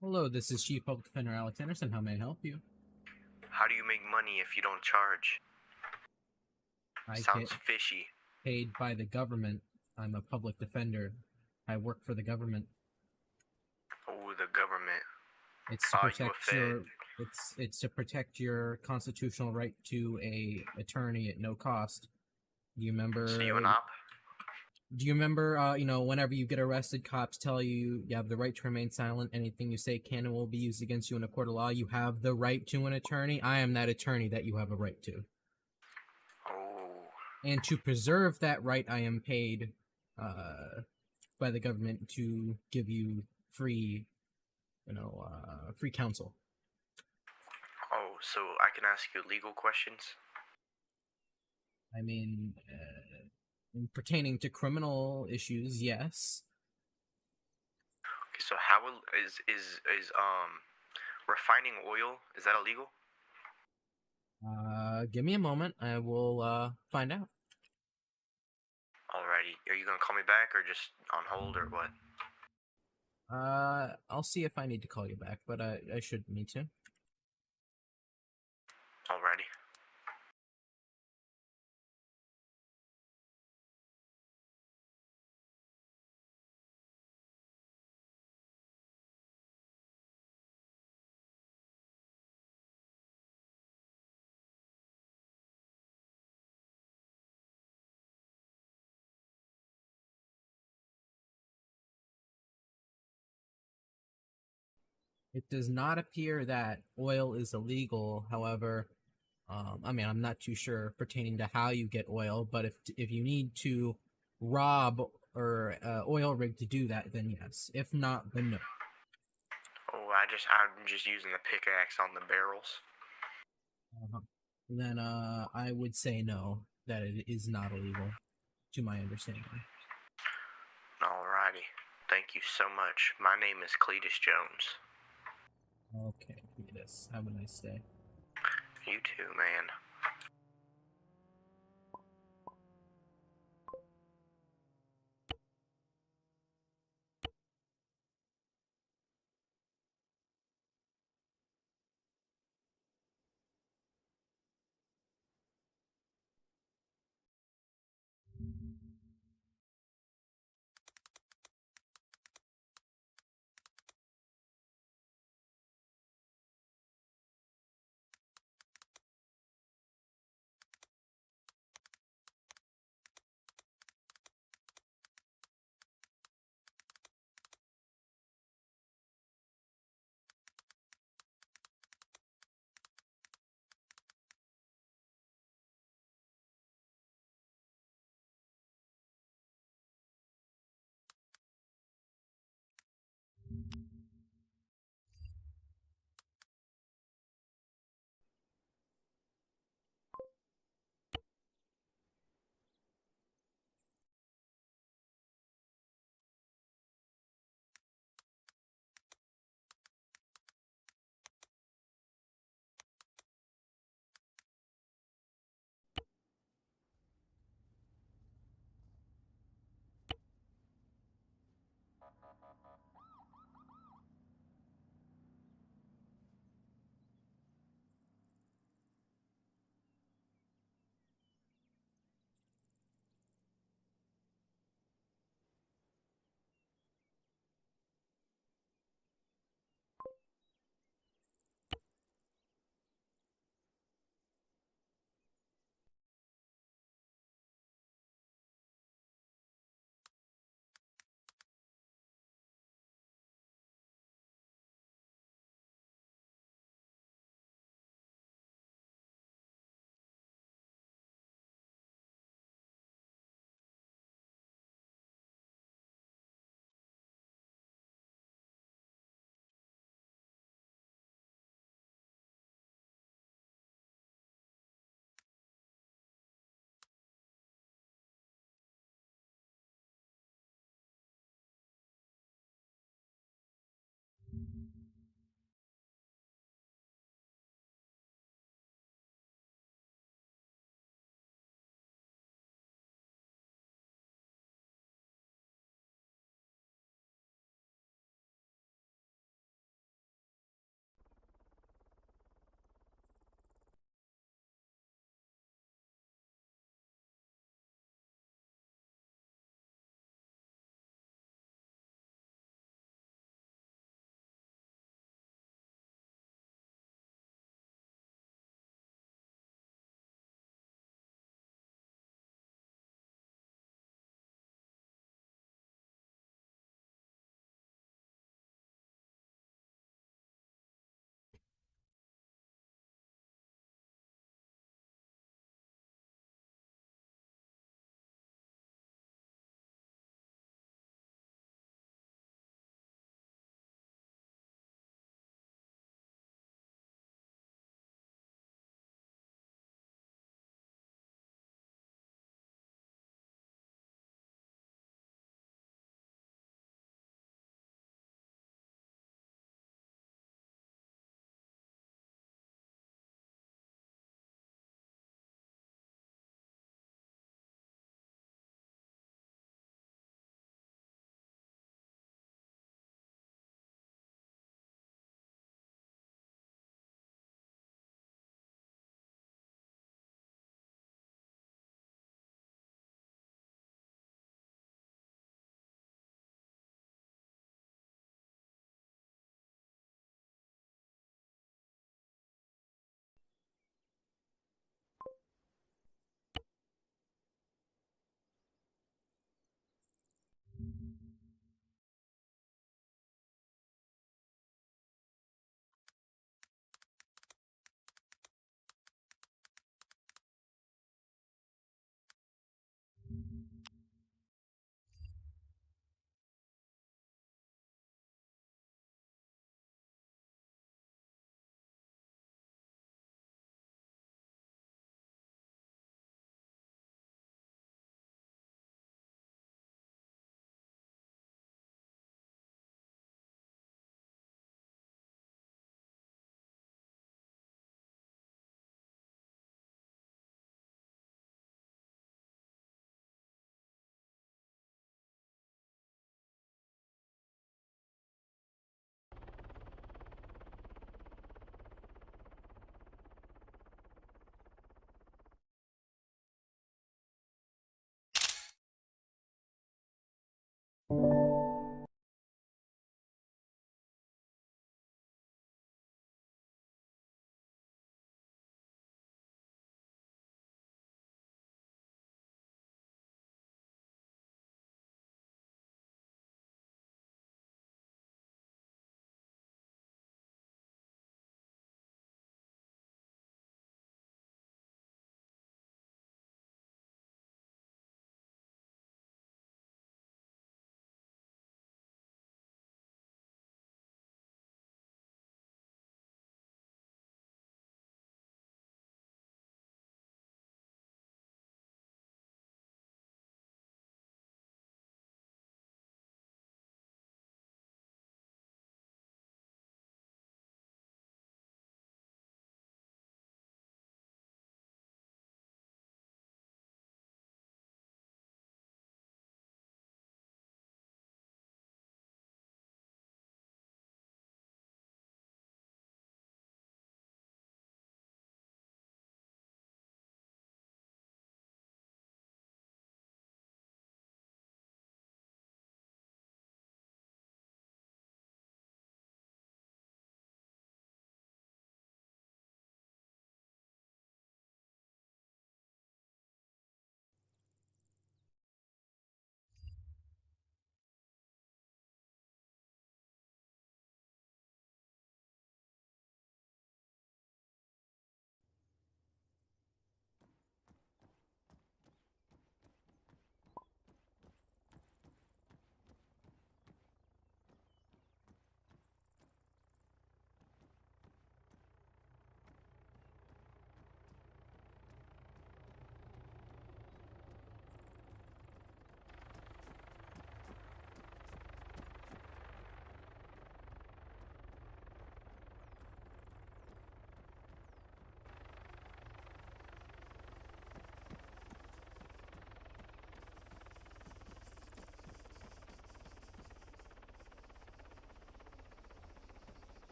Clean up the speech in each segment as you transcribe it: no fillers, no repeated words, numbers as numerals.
Hello, this is Chief Public Defender Alex Anderson. How may I help you? How do you make money if you don't charge? I Sounds get fishy. paid by the government. I'm a public defender. I work for the government. Oh, the government. It's to Are you a protect Fed? your it's to protect your constitutional right to a attorney at no cost. Do you So you remember? an op? Whenever you get arrested, cops tell you you have the right to remain silent. Anything you say can and will be used against you in a court of law. You have the right to an attorney. I am that attorney that you have a right to. Oh, And to preserve that right, I am paid by the government to give you free, free counsel. so I can ask you legal questions? I mean, pertaining to criminal issues, yes. Okay, so how is refining oil, is that illegal? Give me a moment. I will find out. Alrighty. Are you gonna call me back or just on hold or what? I'll see if I need to call you back, but I shouldn't need to. Alrighty. It does not appear that oil is illegal. However, I'm not too sure pertaining to how you get oil, but if you need to rob or oil rig to do that, then yes. If not, then no. Oh, I'm just using the pickaxe on the barrels. Uh-huh. Then I would say no, that it is not illegal, to my understanding. Alrighty. Thank you so much. My name is Cletus Jones. Okay, yes. Have a nice day. You too, man.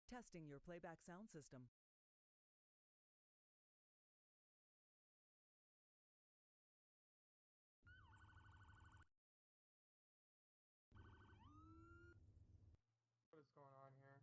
Testing your playback sound system. What is going on here?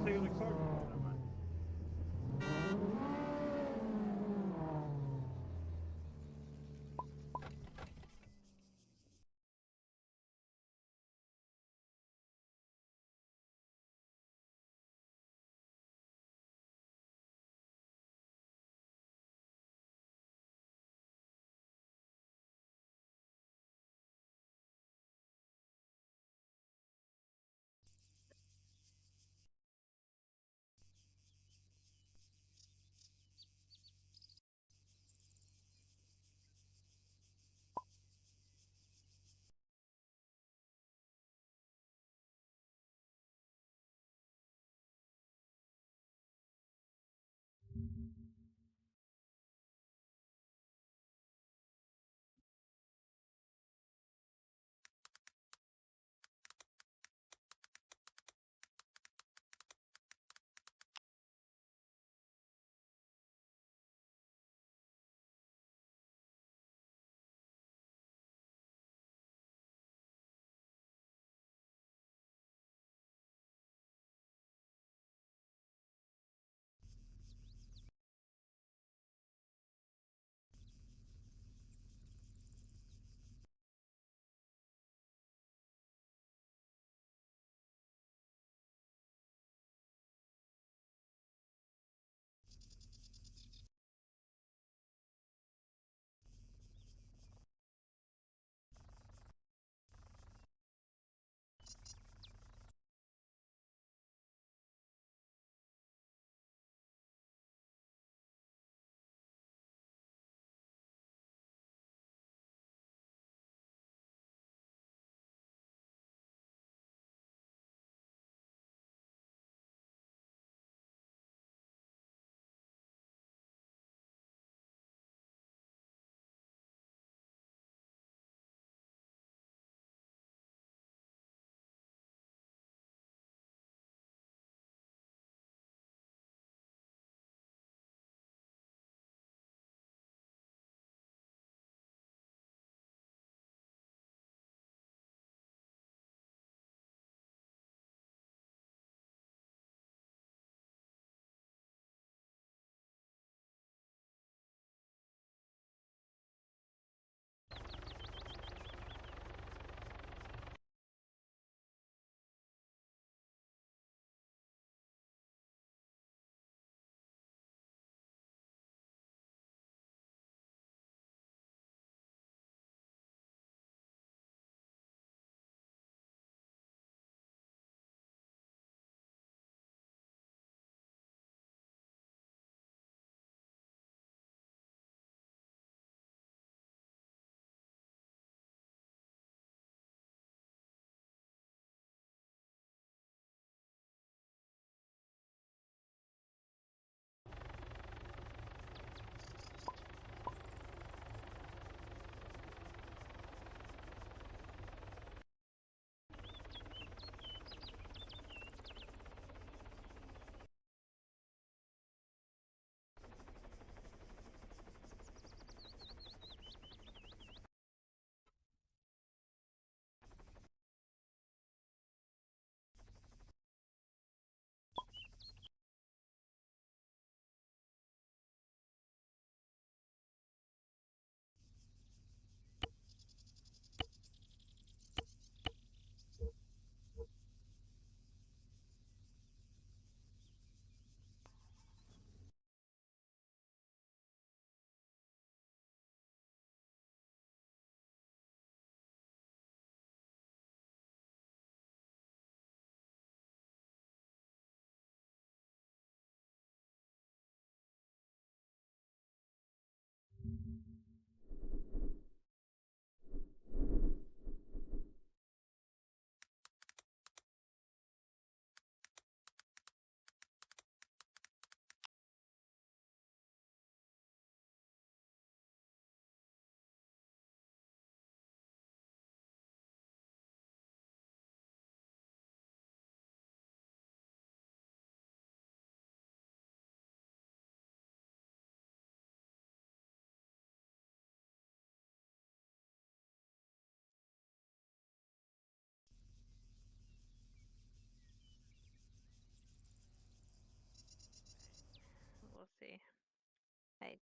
thought you were like Sergeant. Oh, never mind.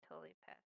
totally passed.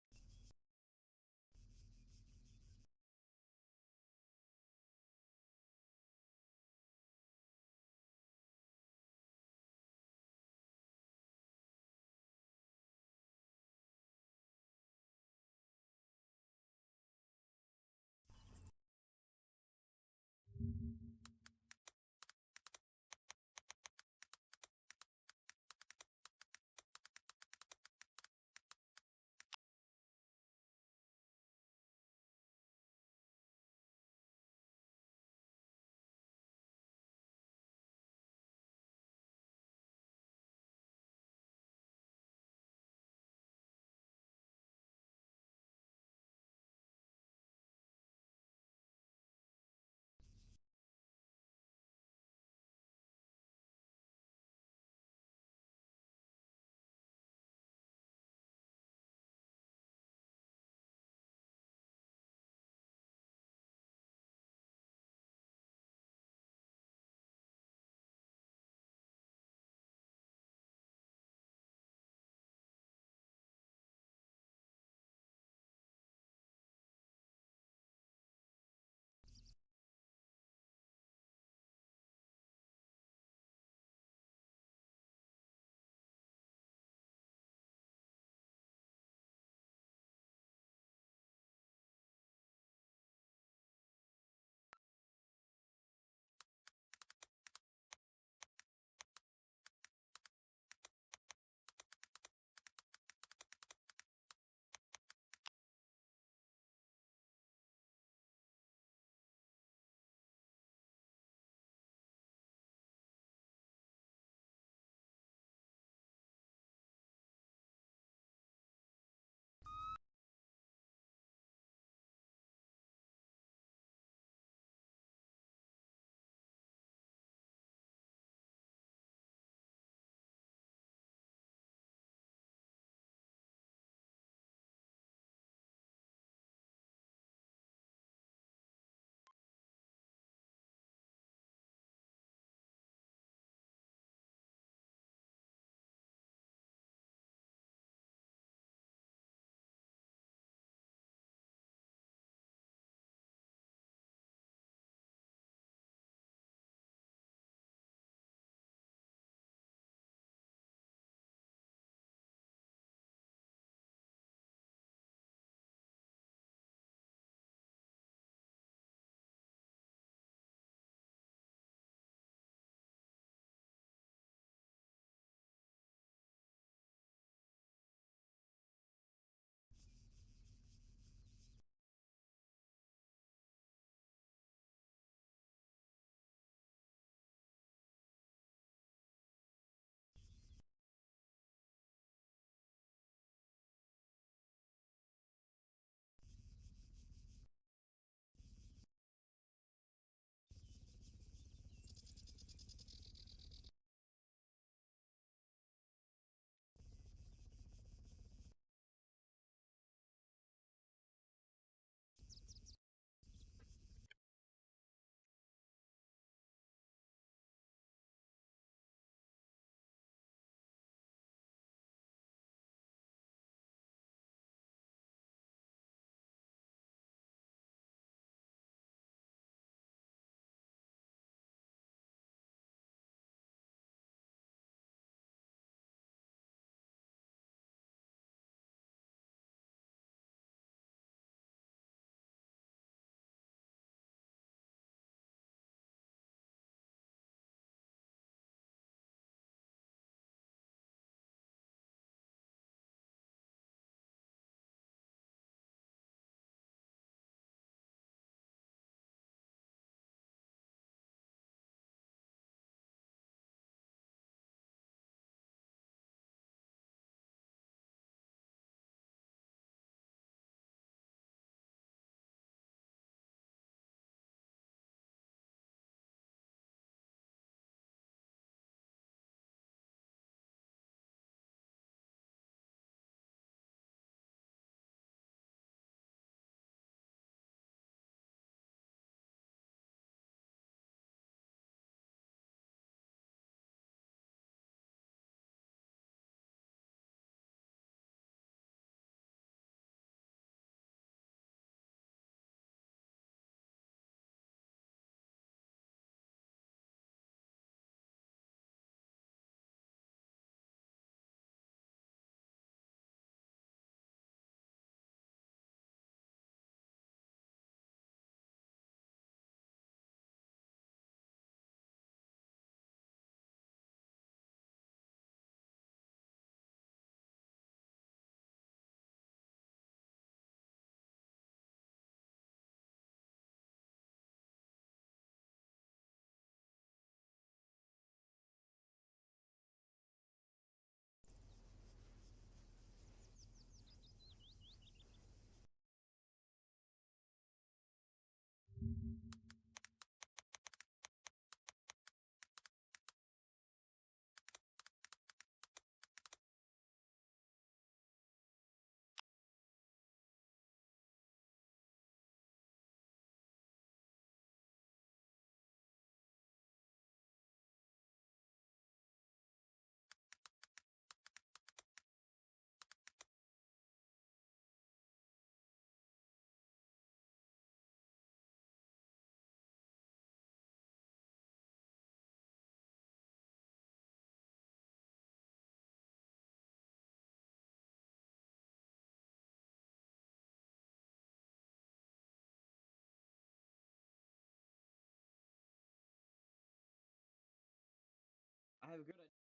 have a good idea.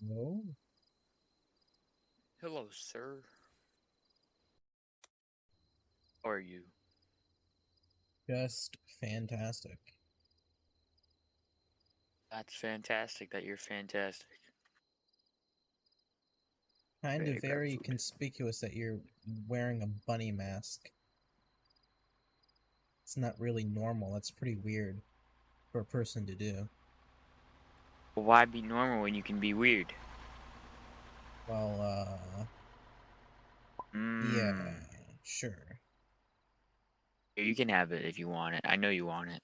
No, Hello, sir. How are you? just fantastic. That's fantastic that you're fantastic. Kind Ready of to grab very food. conspicuous that you're wearing a bunny mask. It's not really normal. That's pretty weird for a person to do. Well, why be normal when you can be weird? Well, yeah, sure. Here, you can have it if you want it. I know you want it.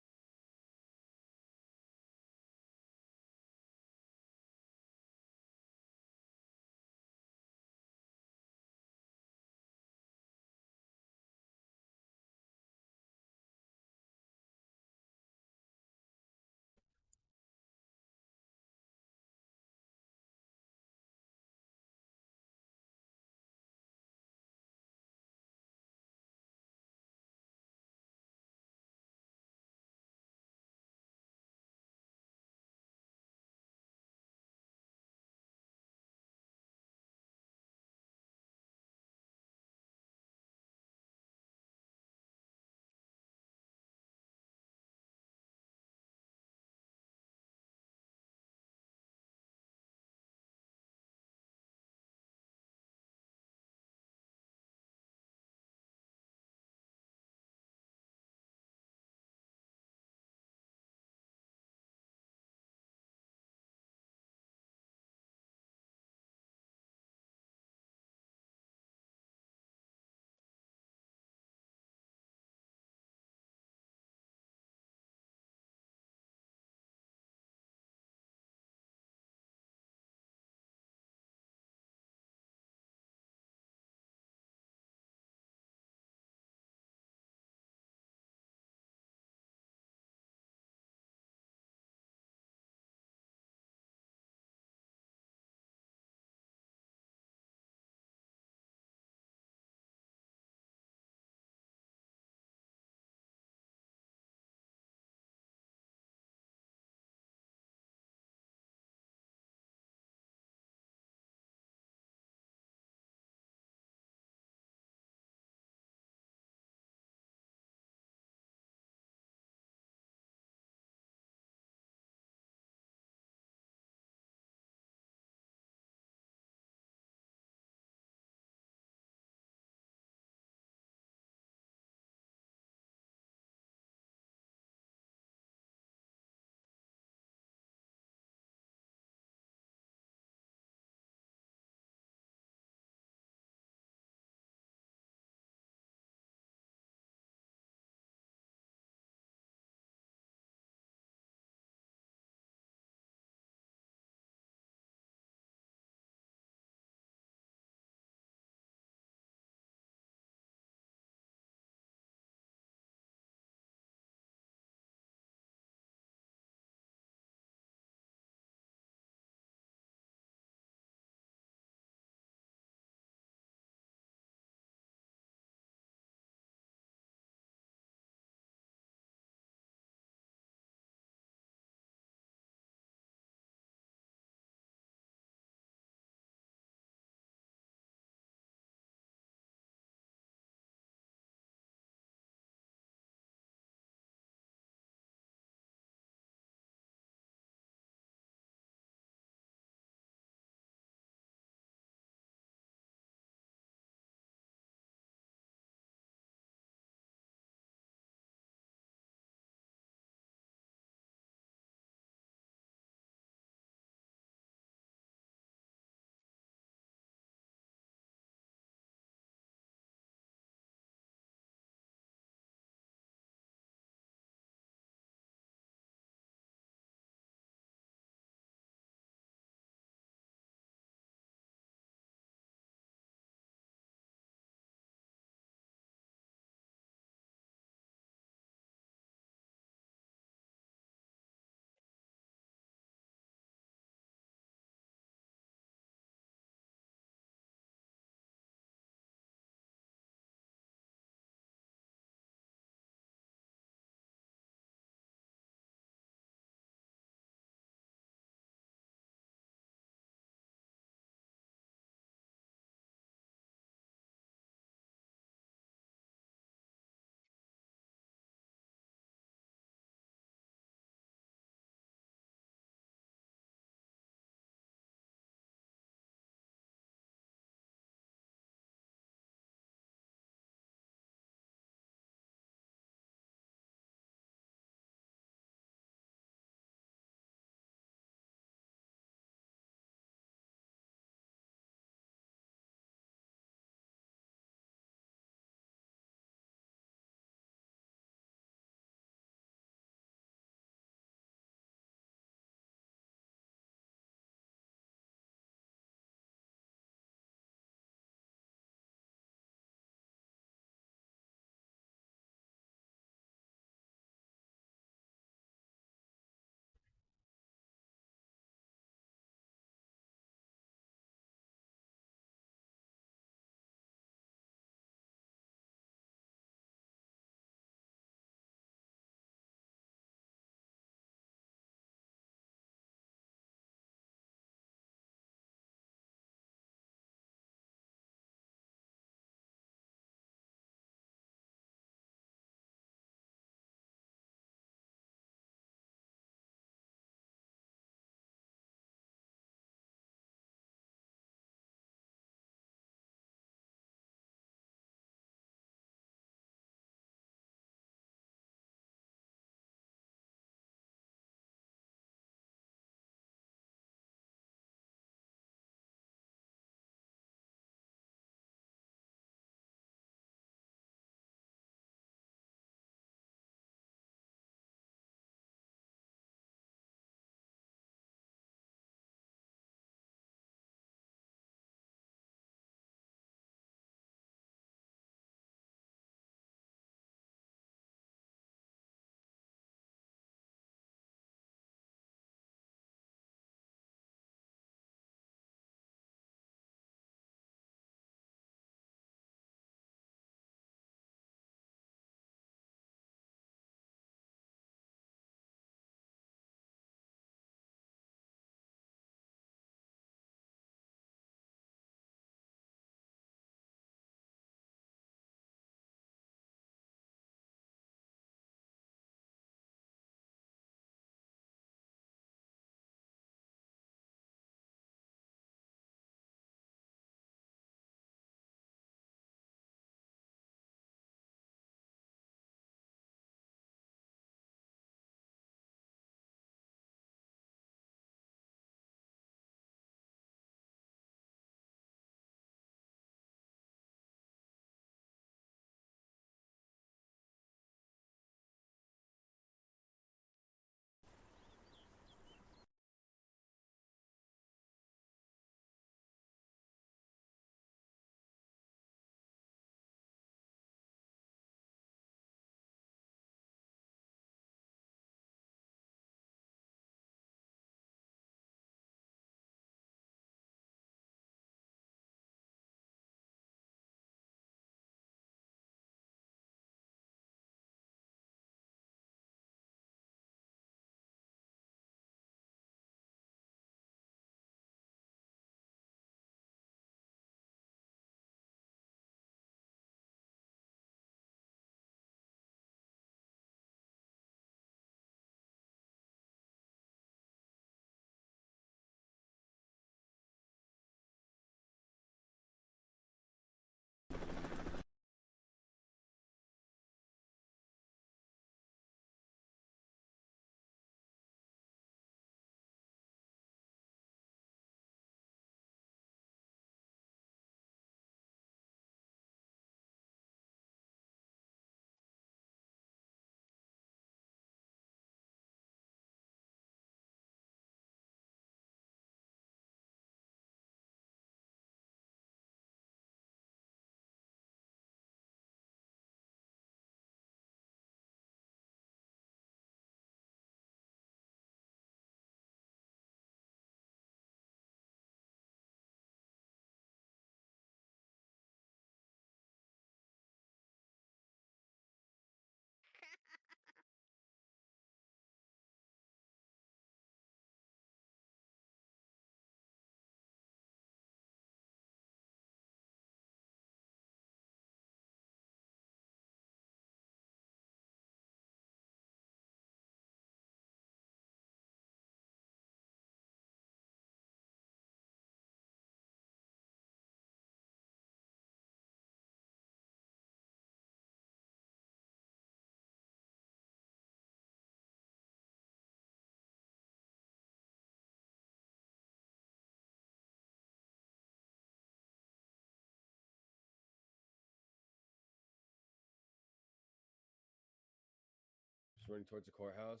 running towards the courthouse.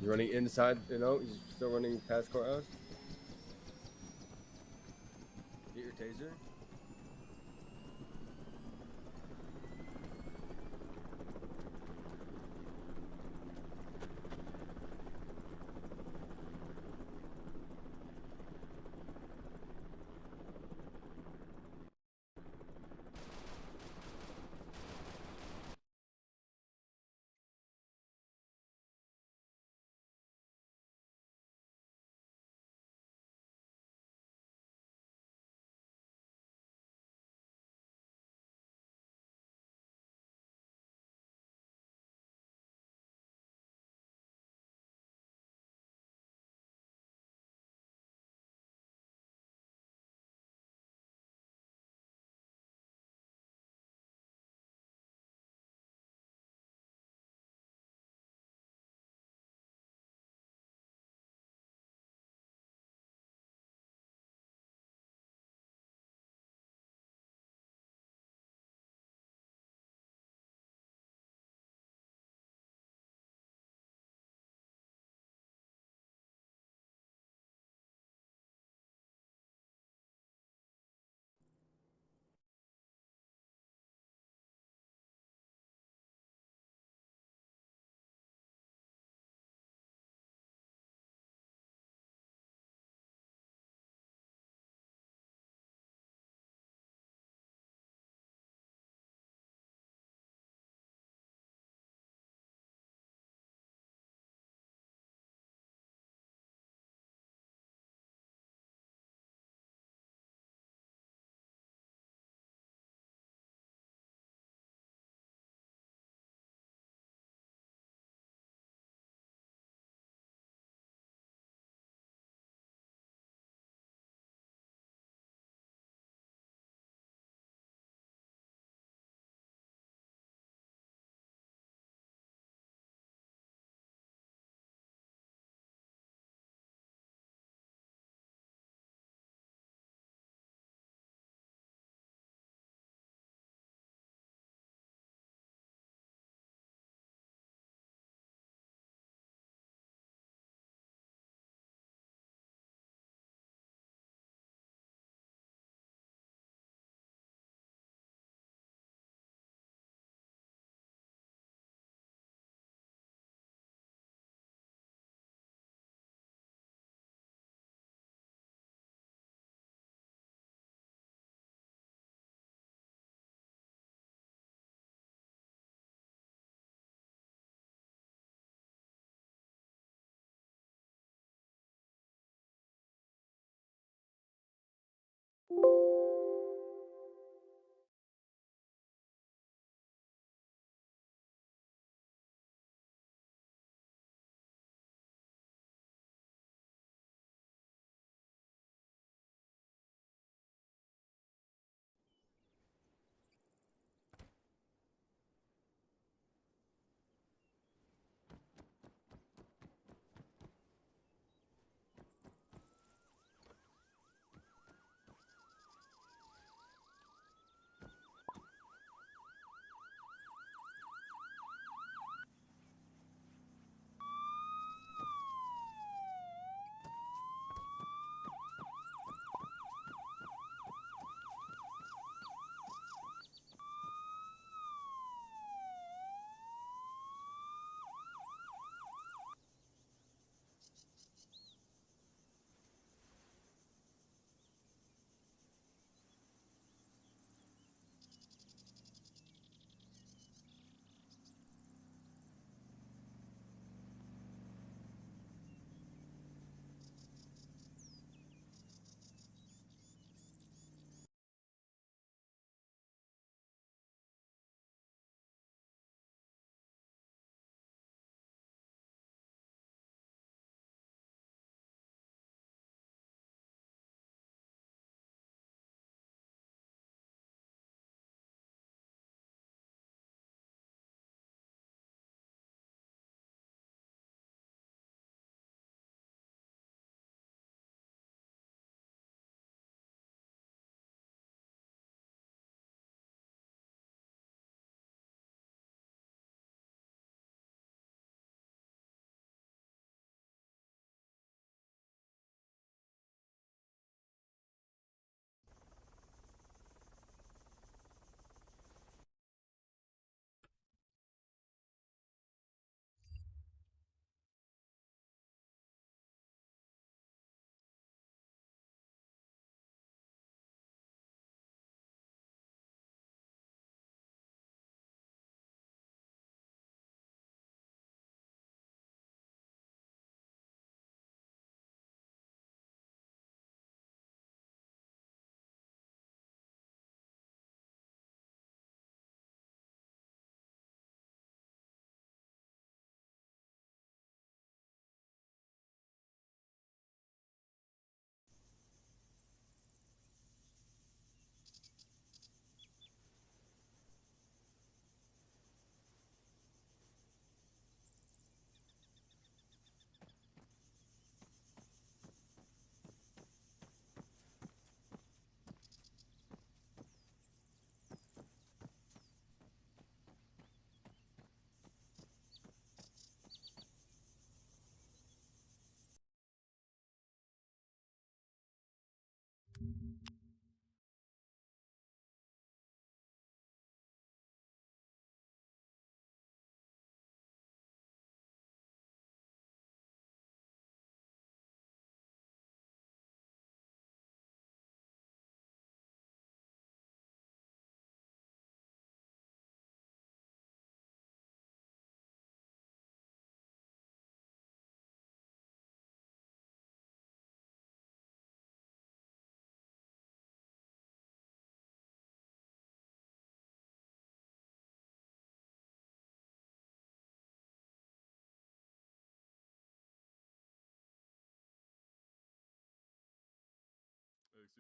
You're running inside, he's still running past courthouse. Get your taser.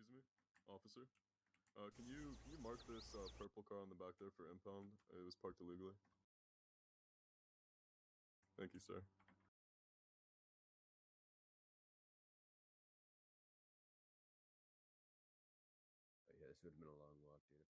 Excuse me, officer. Can you mark this purple car on the back there for impound? It was parked illegally. Thank you, sir. Yeah, this would have been a long walk, dude.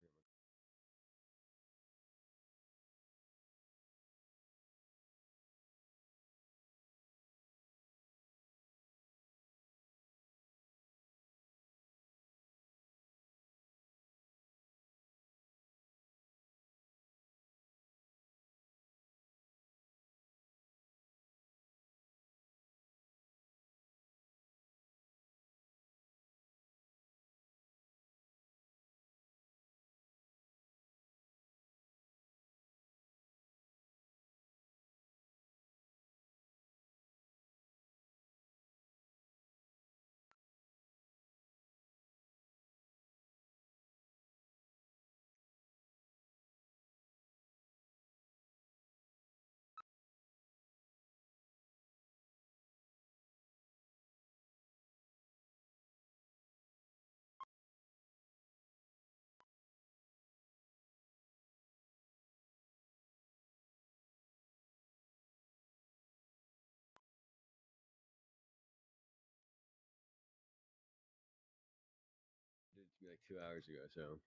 Did it to me like 2 hours ago, so.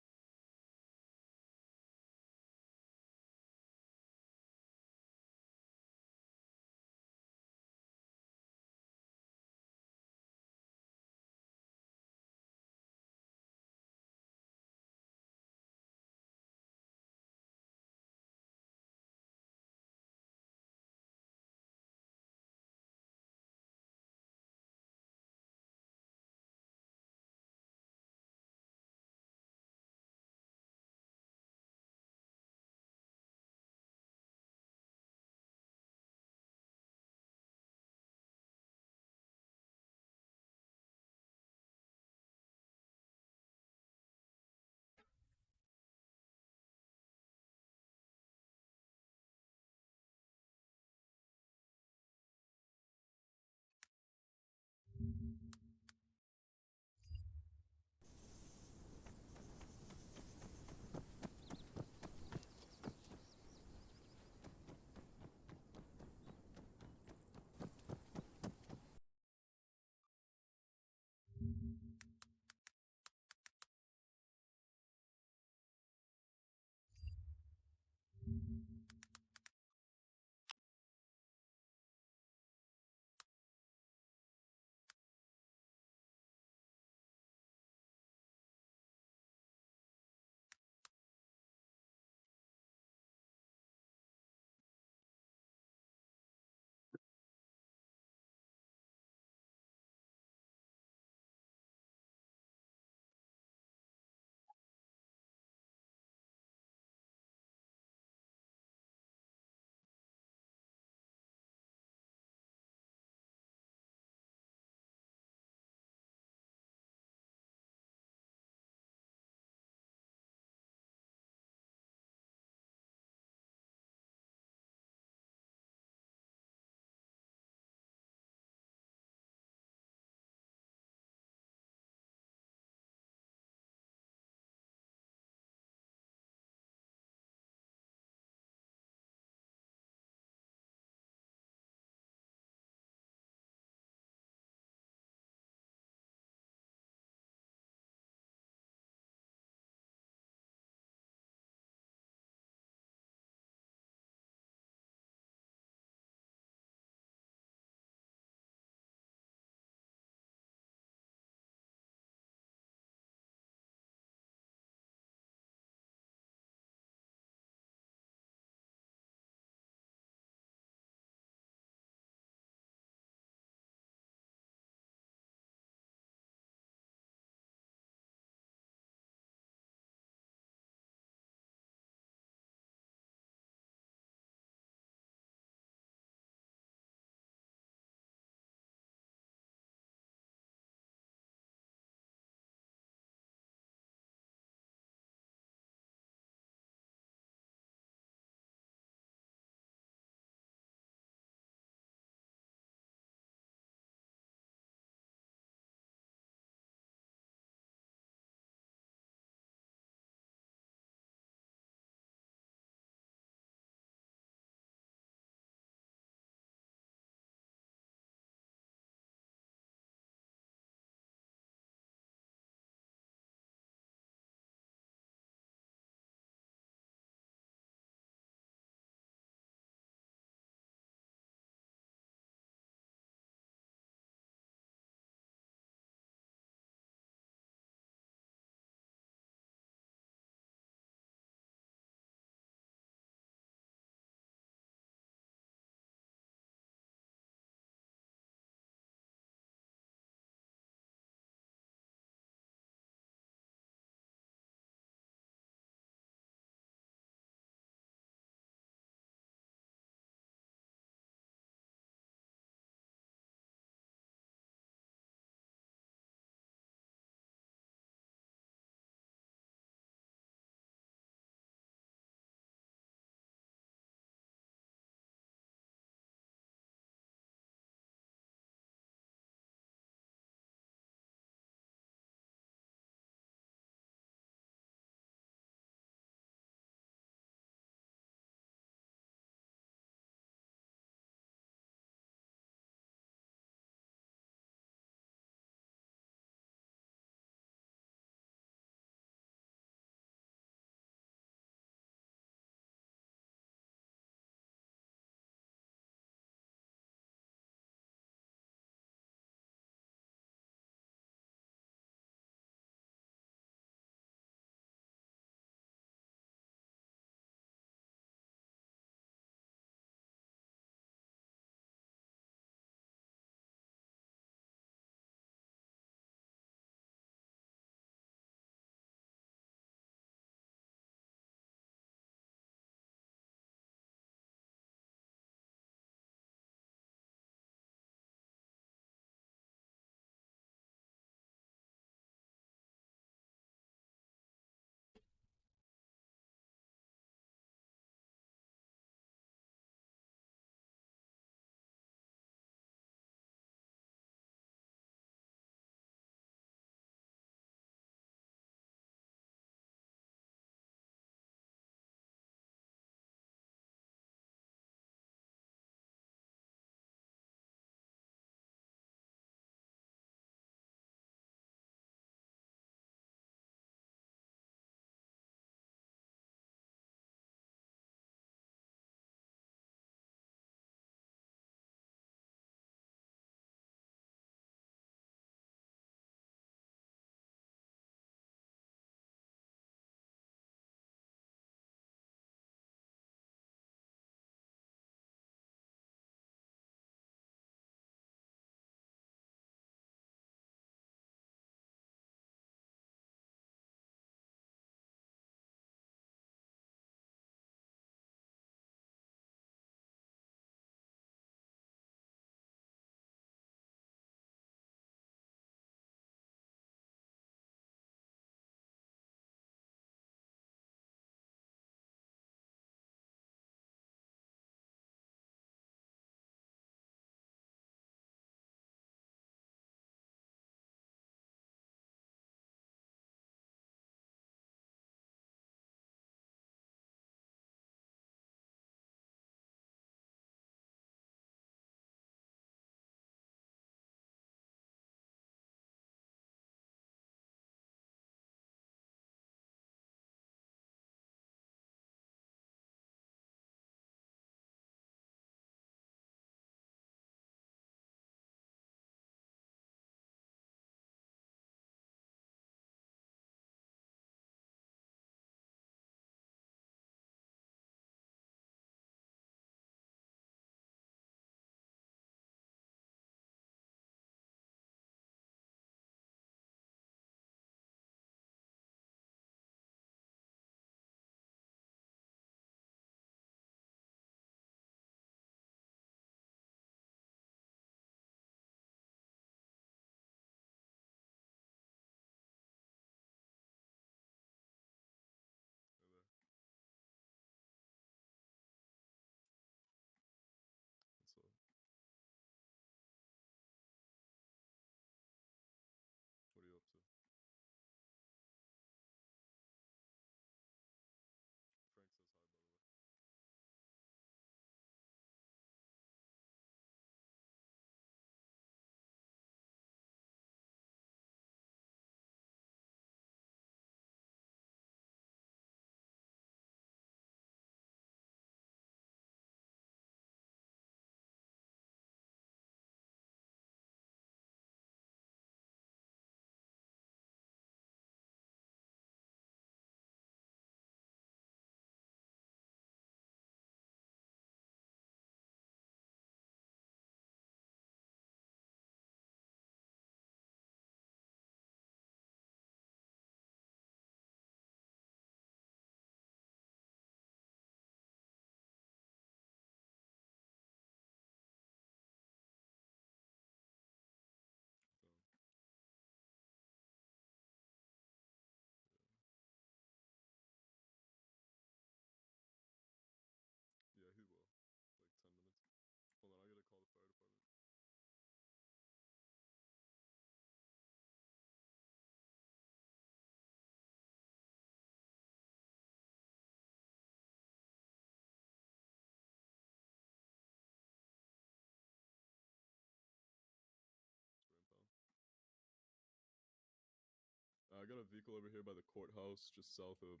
got a vehicle over here by the courthouse, just south of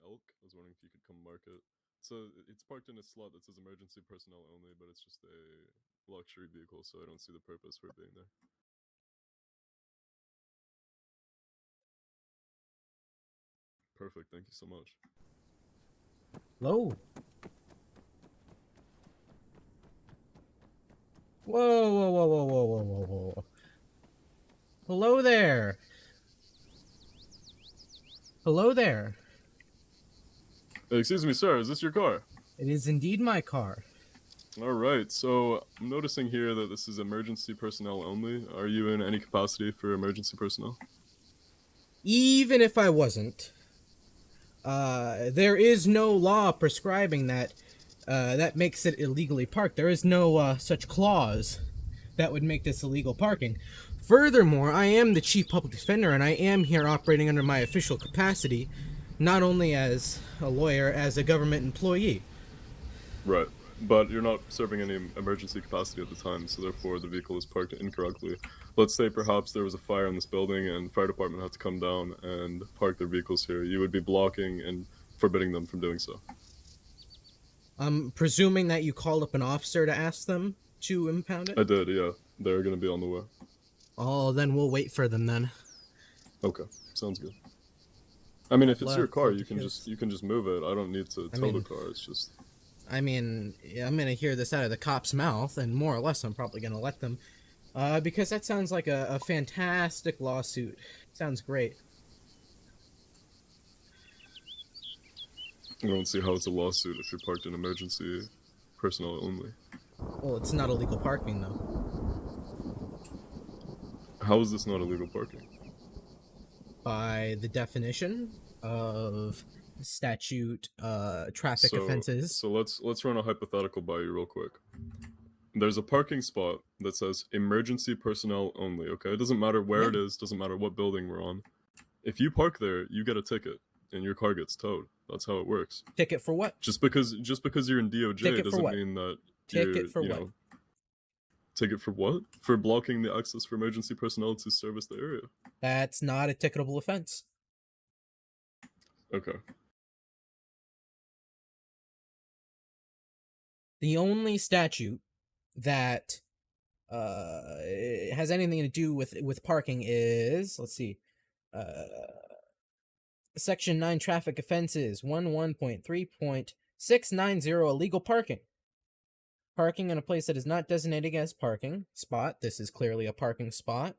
Elk. I was wondering if you could come mark it. So it's parked in a slot that says emergency personnel only, but it's just a luxury vehicle, so I don't see the purpose for it being there. Perfect. Thank you so much. Hello. Whoa, whoa, whoa, whoa, whoa, whoa, whoa, whoa. Hello there. Hello there. Excuse me, sir. Is this your car? It is indeed my car. All right. So I'm noticing here that this is emergency personnel only. Are you in any capacity for emergency personnel? Even if I wasn't, there is no law prescribing that. That makes it illegally parked. There is no such clause that would make this illegal parking. Furthermore, I am the chief public defender, and I am here operating under my official capacity, not only as a lawyer, as a government employee. Right. But you're not serving any emergency capacity at the time, so therefore the vehicle is parked incorrectly. Let's say perhaps there was a fire in this building and the fire department had to come down and park their vehicles here. You would be blocking and forbidding them from doing so. I'm presuming that you called up an officer to ask them to impound it? I did, yeah. They're going to be on the way. Oh, then we'll wait for them then. Okay, sounds good. I mean, if it's your Left, car, left you can because- just move it. I don't need to tow the mean- car. It's just I mean, I'm gonna hear this out of the cop's mouth, and more or less I'm probably gonna let them. Because that sounds like a fantastic lawsuit. Sounds great. I don't see how it's a lawsuit if you're parked in emergency personnel only. Well, it's not illegal parking, though. How is this not illegal parking? By the definition of statute, traffic offenses. So let's run a hypothetical by you real quick. There's a parking spot that says emergency personnel only, okay? It doesn't matter where it is, doesn't matter what building we're on. If you park there, you get a ticket and your car gets towed. That's how it works. Ticket for what? Just because you're in DOJ Ticket for doesn't what? mean that Ticket for what? Ticket for what? For blocking the access for emergency personnel to service the area. That's not a ticketable offense. Okay. The only statute that has anything to do with parking is, let's see, Section 9 traffic offenses 11.3.690 illegal parking. Parking in a place that is not designated as parking spot. This is clearly a parking spot.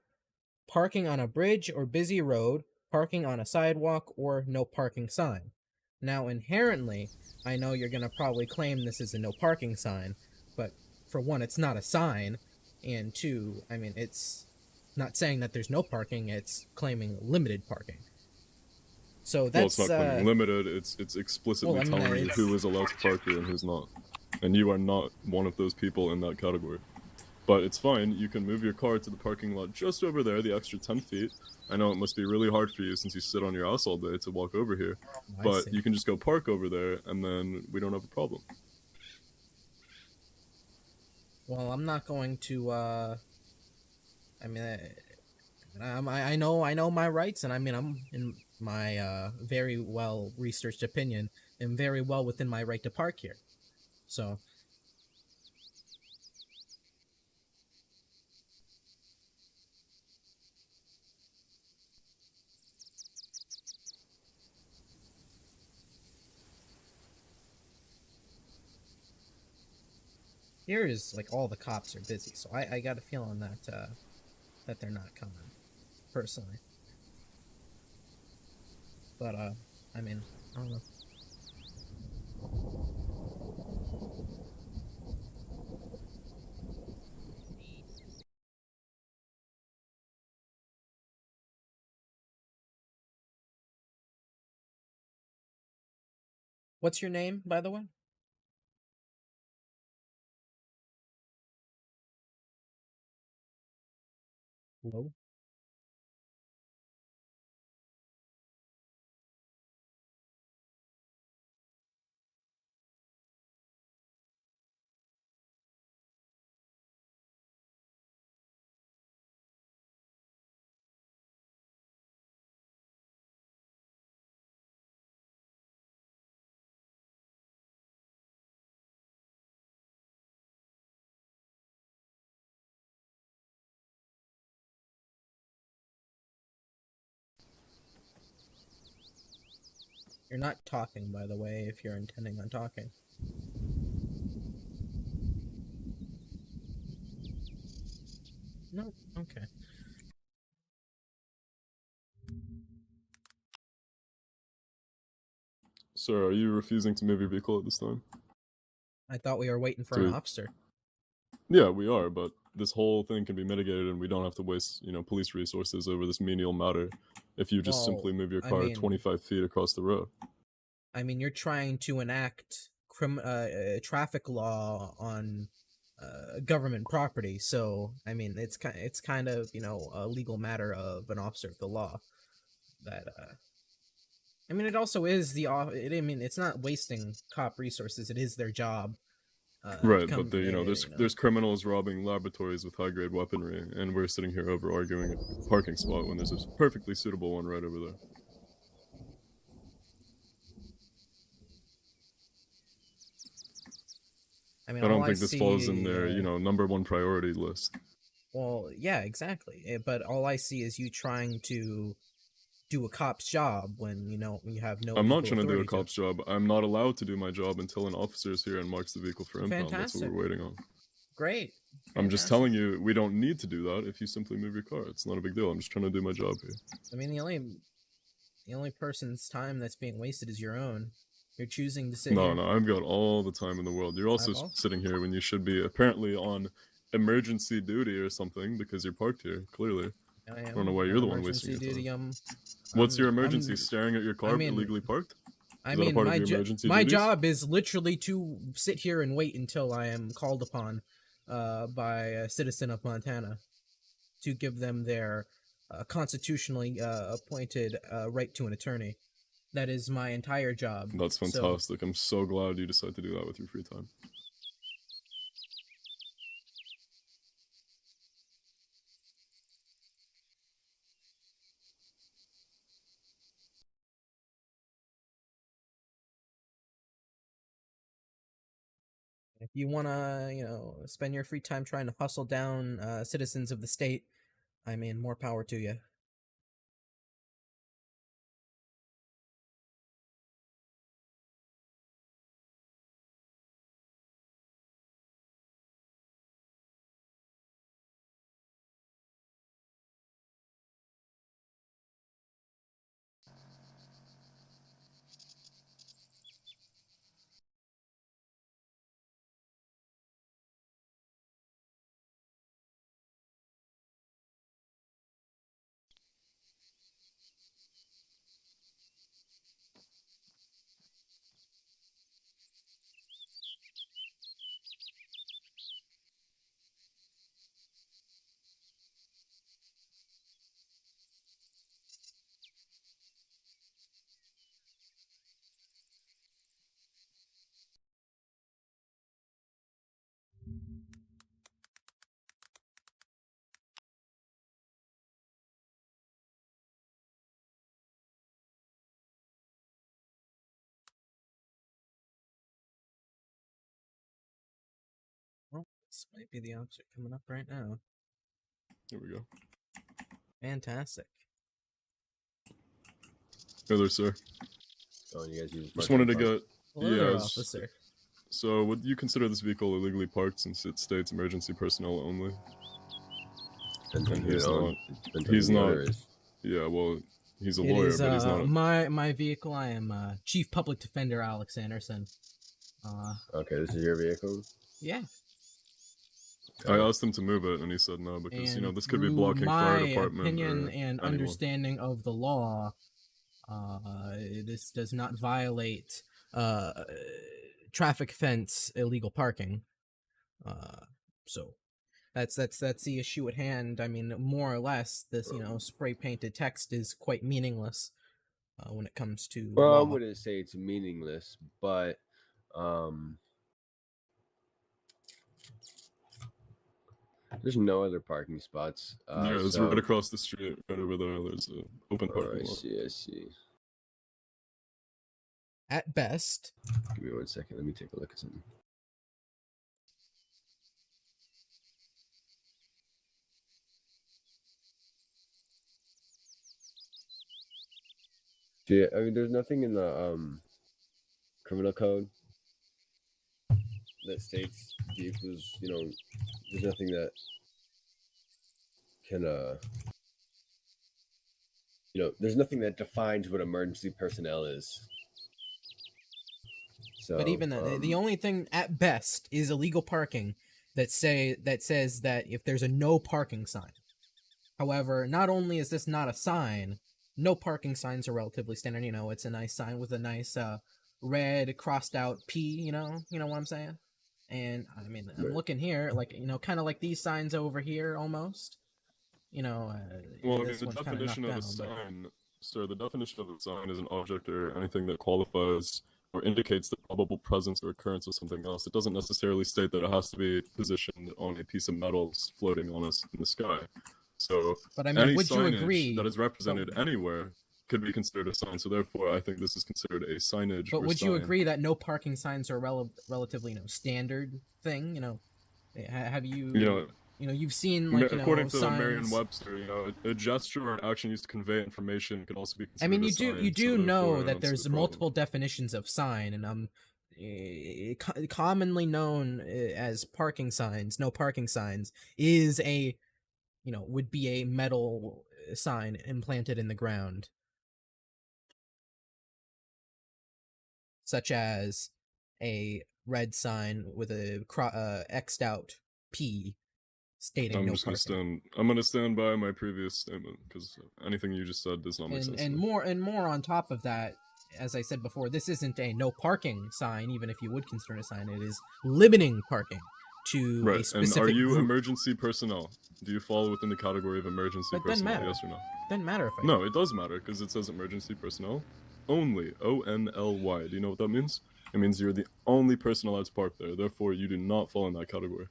Parking on a bridge or busy road. Parking on a sidewalk or no parking sign. Now, inherently, I know you're going to probably claim this is a no parking sign, but for one, it's not a sign, and two, I mean, it's not saying that there's no parking, it's claiming limited parking. So that's well, it's not claiming limited, it's explicitly telling you who is allowed to park here and who's not. And you are not one of those people in that category. But it's fine, you can move your car to the parking lot just over there, the extra 10 feet. I know it must be really hard for you since you sit on your ass all day to walk over here. But you can just go park over there, and then we don't have a problem. Well, I'm not going to, I mean, I know my rights, and I mean, I'm in my, very well-researched opinion, am very well within my right to park here. So... Here is, like, all the cops are busy, so I got a feeling that, that they're not coming, personally. But, I mean, I don't know. What's your name, by the way? Hello? You're not talking, by the way, if you're intending on talking. No? Okay. Sir, are you refusing to move your vehicle at this time? I thought we were waiting for an Dude. officer. Yeah, we are, but this whole thing can be mitigated and we don't have to waste, police resources over this menial matter if you just simply move your car 25 feet across the road. I mean, you're trying to enact traffic law on government property, so I mean, it's kind of a legal matter of an officer of the law. That I mean, it also is I mean, it's not wasting cop resources; it is their job. Right, but there's criminals robbing laboratories with high-grade weaponry, and we're sitting here over arguing a parking spot when there's a perfectly suitable one right over there. I mean, I don't think this falls in their, number one priority list. Well, yeah, exactly. But all I see is you trying to do a cop's job when you have no. I'm not trying to do a cop's job. I'm not allowed to do my job until an officer is here and marks the vehicle for impound. Fantastic. That's what we're waiting on. Great. I'm just telling you, we don't need to do that if you simply move your car. It's not a big deal. I'm just trying to do my job here. I mean, the only person's time that's being wasted is your own. You're choosing to sit here. No, I've got all the time in the world. You're also sitting here when you should be apparently on emergency duty or something because you're parked here, clearly. I don't know why you're the one wasting your time. What's your emergency? Staring at your car illegally parked? I mean, my job is literally to sit here and wait until I am called upon by a citizen of Montana to give them their constitutionally appointed right to an attorney. That is my entire job. That's fantastic. I'm so glad you decided to do that with your free time. If you want to, spend your free time trying to hustle down citizens of the state, I mean, more power to you. Well, this might be the officer coming up right now. Here we go. Fantastic. Hey there, sir. Oh, you guys use just wanted to get... Hello there, officer. So, would you consider this vehicle illegally parked since it states emergency personnel only? And he's not... Yeah, well, he's a lawyer, but he's not... My vehicle, I am Chief Public Defender Alex Anderson. Okay, this is your vehicle? Yeah. I asked him to move it, and he said no, because, this could be blocking fire department. My opinion and understanding of the law, this does not violate traffic offense illegal parking. So that's the issue at hand. I mean, more or less, this spray painted text is quite meaningless when it comes to law. I wouldn't say it's meaningless, but there's no other parking spots. Yeah, it's right across the street, right over there. There's an open parking lot. I see. At best. Give me 1 second. Let me take a look at something. Yeah, I mean, there's nothing in the criminal code that states vehicles. There's nothing that can there's nothing that defines what emergency personnel is. So, But even the only thing at best is illegal parking that says that if there's a no parking sign. However, not only is this not a sign, no parking signs are relatively standard. It's a nice sign with a nice red crossed out P. You know what I'm saying? And I mean, I'm looking here, like kind of like these signs over here, almost. Well, I mean, this the one's kinda definition knocked of a down, but- sign, sir, the definition of a sign is an object or anything that qualifies or indicates the probable presence or occurrence of something else. It doesn't necessarily state that it has to be positioned on a piece of metal floating on us in the sky. So, But I mean, any would you signage agree? that is represented anywhere could be considered a sign. So, therefore, I think this is considered a signage. But or would you sign. agree that no parking signs are relatively standard thing? Have you you've seen like according to signs... Merriam-Webster, a gesture or an action used to convey information could also be considered I mean, a you sign, do so know therefore, I that don't see there's the problem. multiple definitions of sign, and commonly known as parking signs, no parking signs, is would be a metal sign implanted in the ground, such as a red sign with a X'd out P stating I'm no just parking. I'm gonna stand by my previous statement because anything you just said does not make sense. And more on top of that, as I said before, this isn't a no parking sign. Even if you would consider it a sign, it is limiting parking to a specific and are you group. emergency personnel? Do you fall within the category of emergency But it doesn't personnel? matter. Yes or no? Doesn't matter if I No, it does matter because it says emergency personnel only. ONLY. Do you know what that means? It means you're the only person allowed to park there. Therefore, you do not fall in that category.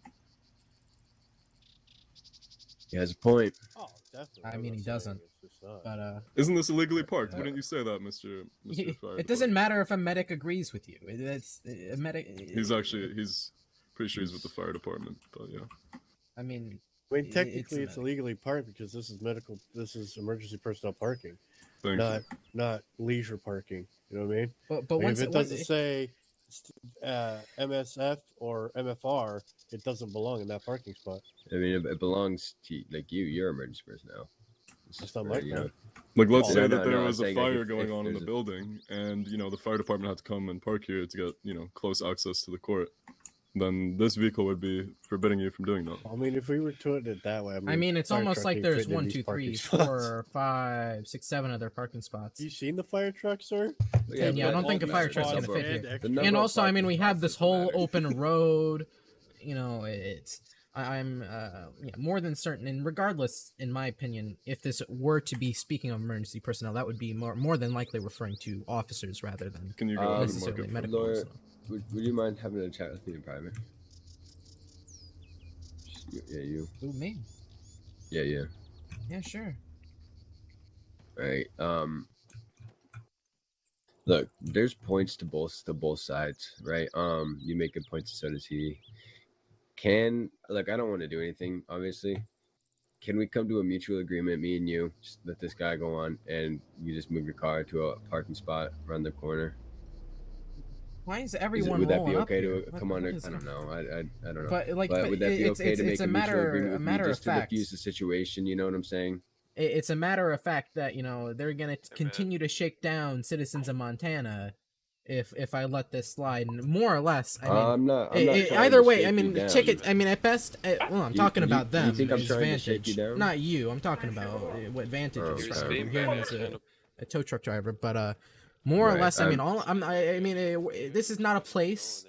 he has a point. Oh, definitely. I mean, he doesn't. But Isn't this illegally parked? Wouldn't you say that, Mr. Fire it doesn't matter if a medic agrees with you. It's a medic. He's pretty sure he's with the fire department, but yeah. I mean, technically, it's illegally parked because this is emergency personnel parking, Thank you. not leisure parking. You know what I mean? But I mean, once if it doesn't say MSF or MFR, it doesn't belong in that parking spot. I mean, it belongs to you're emergency personnel. It's Just not my car. Like, let's Oh, say no, that there no, was I'm a saying, like, fire if going on in the there's a- building, and the fire department had to come and park here to get close access to the court. Then this vehicle would be forbidding you from doing that. I mean, if we were doing it that way, I mean, it's fire almost truck like ain't there's fitting in 1, these 2, 3, parking 4, spots. 5, 6, 7 other parking spots. You seen the fire truck, sir? Yeah, I don't think a fire truck's spots gonna fit and here. extra The number And of also, I mean, parking we have spots this doesn't whole matter. open road. I'm more than certain, and regardless, in my opinion, if this were to be speaking of emergency personnel, that would be more than likely referring to officers rather than Can you go ahead and mark necessarily it for medical Lawyer, personnel. would you mind having a chat with me in private? Yeah, you. Who, me? Yeah. Yeah, sure. Right. Look, there's points to both sides, right? You make good points, so does he. I don't want to do anything, obviously. Can we come to a mutual agreement, me and you, just let this guy go on, and you just move your car to a parking spot around the corner? Why is everyone Would that be rolling up okay here? to What- come under? what is I don't know. I don't know. But like, But would that be okay to make it's a a mutual matter agreement with me of just to fact. diffuse the situation? You know what I'm saying? It's a matter of fact that they're gonna continue to shake down citizens of Montana if I let this slide. And more or less, I mean, I'm not trying either to way, shake I you mean, down. tickets. I mean, at best, well, I'm You- talking you- about you them. think I'm as trying to shake Vantage. you down? Not you. I'm talking about what Vantage Oh, is okay. trying to do You're here as a tow truck driver. But more or Right, less, I mean, this is not a place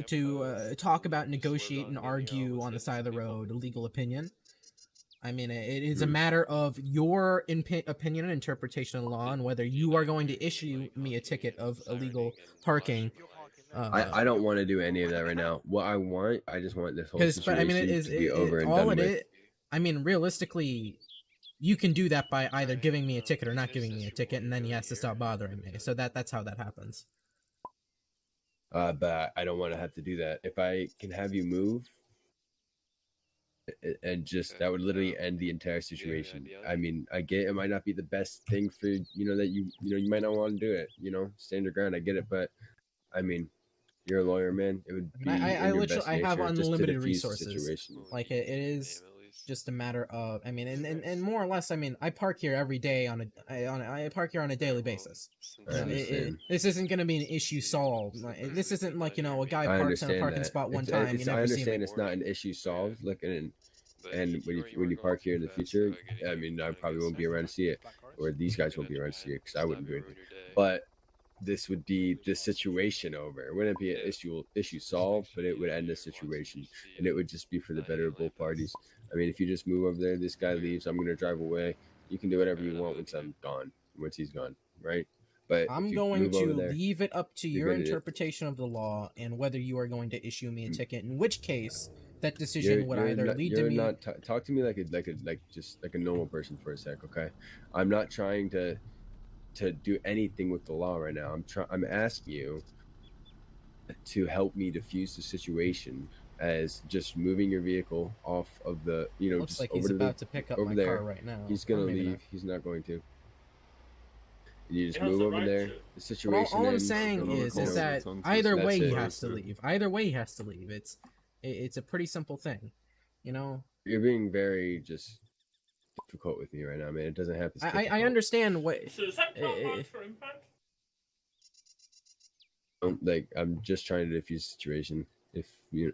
to talk about, negotiate, and argue on the side of the road a legal opinion. I mean, it is a matter of your opinion and interpretation of the law, and whether you are going to issue me a ticket of illegal parking. I don't want to do any of that right now. What I just want this whole But situation I mean, to be over and done with. I mean, realistically, you can do that by either giving me a ticket or not giving me a ticket, and then he has to stop bothering me. So that's how that happens. But I don't want to have to do that. If I can have you move, and just that would literally end the entire situation. I mean, I get it might not be the best thing for that you might not want to do it. Stand your ground. I get it, but I mean, you're a lawyer, man. It would I mean, be I in your literally best I have nature just to unlimited defuse the resources. situation. Like it is just a matter of, I mean, and more or less, I mean, I park here every day I park here on a daily basis. I understand. This isn't going to be an issue solved. This isn't like a guy I parks in a understand parking that. spot one time. You I never see understand him. it's not an issue solved. Look, and when you park here in the future, I mean, I probably won't be around to see it, or these guys won't be around to see it because I wouldn't do anything. But this would be the situation over. It wouldn't be an issue solved, but it would end the situation, and it would just be for the better of both parties. I mean, if you just move over there, this guy leaves, I'm gonna drive away. You can do whatever you want once I'm gone, once he's gone, right? But I'm if you going move over to there, leave it up to you're your gonna interpretation of the law and whether you are going to issue me a ticket. In which case, that decision would either lead to me. Talk to me like just like a normal person for a sec, okay? I'm not trying to do anything with the law right now. I'm asking you to help me diffuse the situation as just moving your vehicle off of the Looks just like over he's to about to pick up over my there. car right now. He's Or gonna maybe leave. not. He's not going to. You just move over there. The But situation all I'm ends, saying and is you know, that That's either that's way he it. has to leave. Either way he has to leave. It's a pretty simple thing, you're being very just difficult with me right now, man. It doesn't have to. I understand what. Like I'm just trying to diffuse the situation. If you,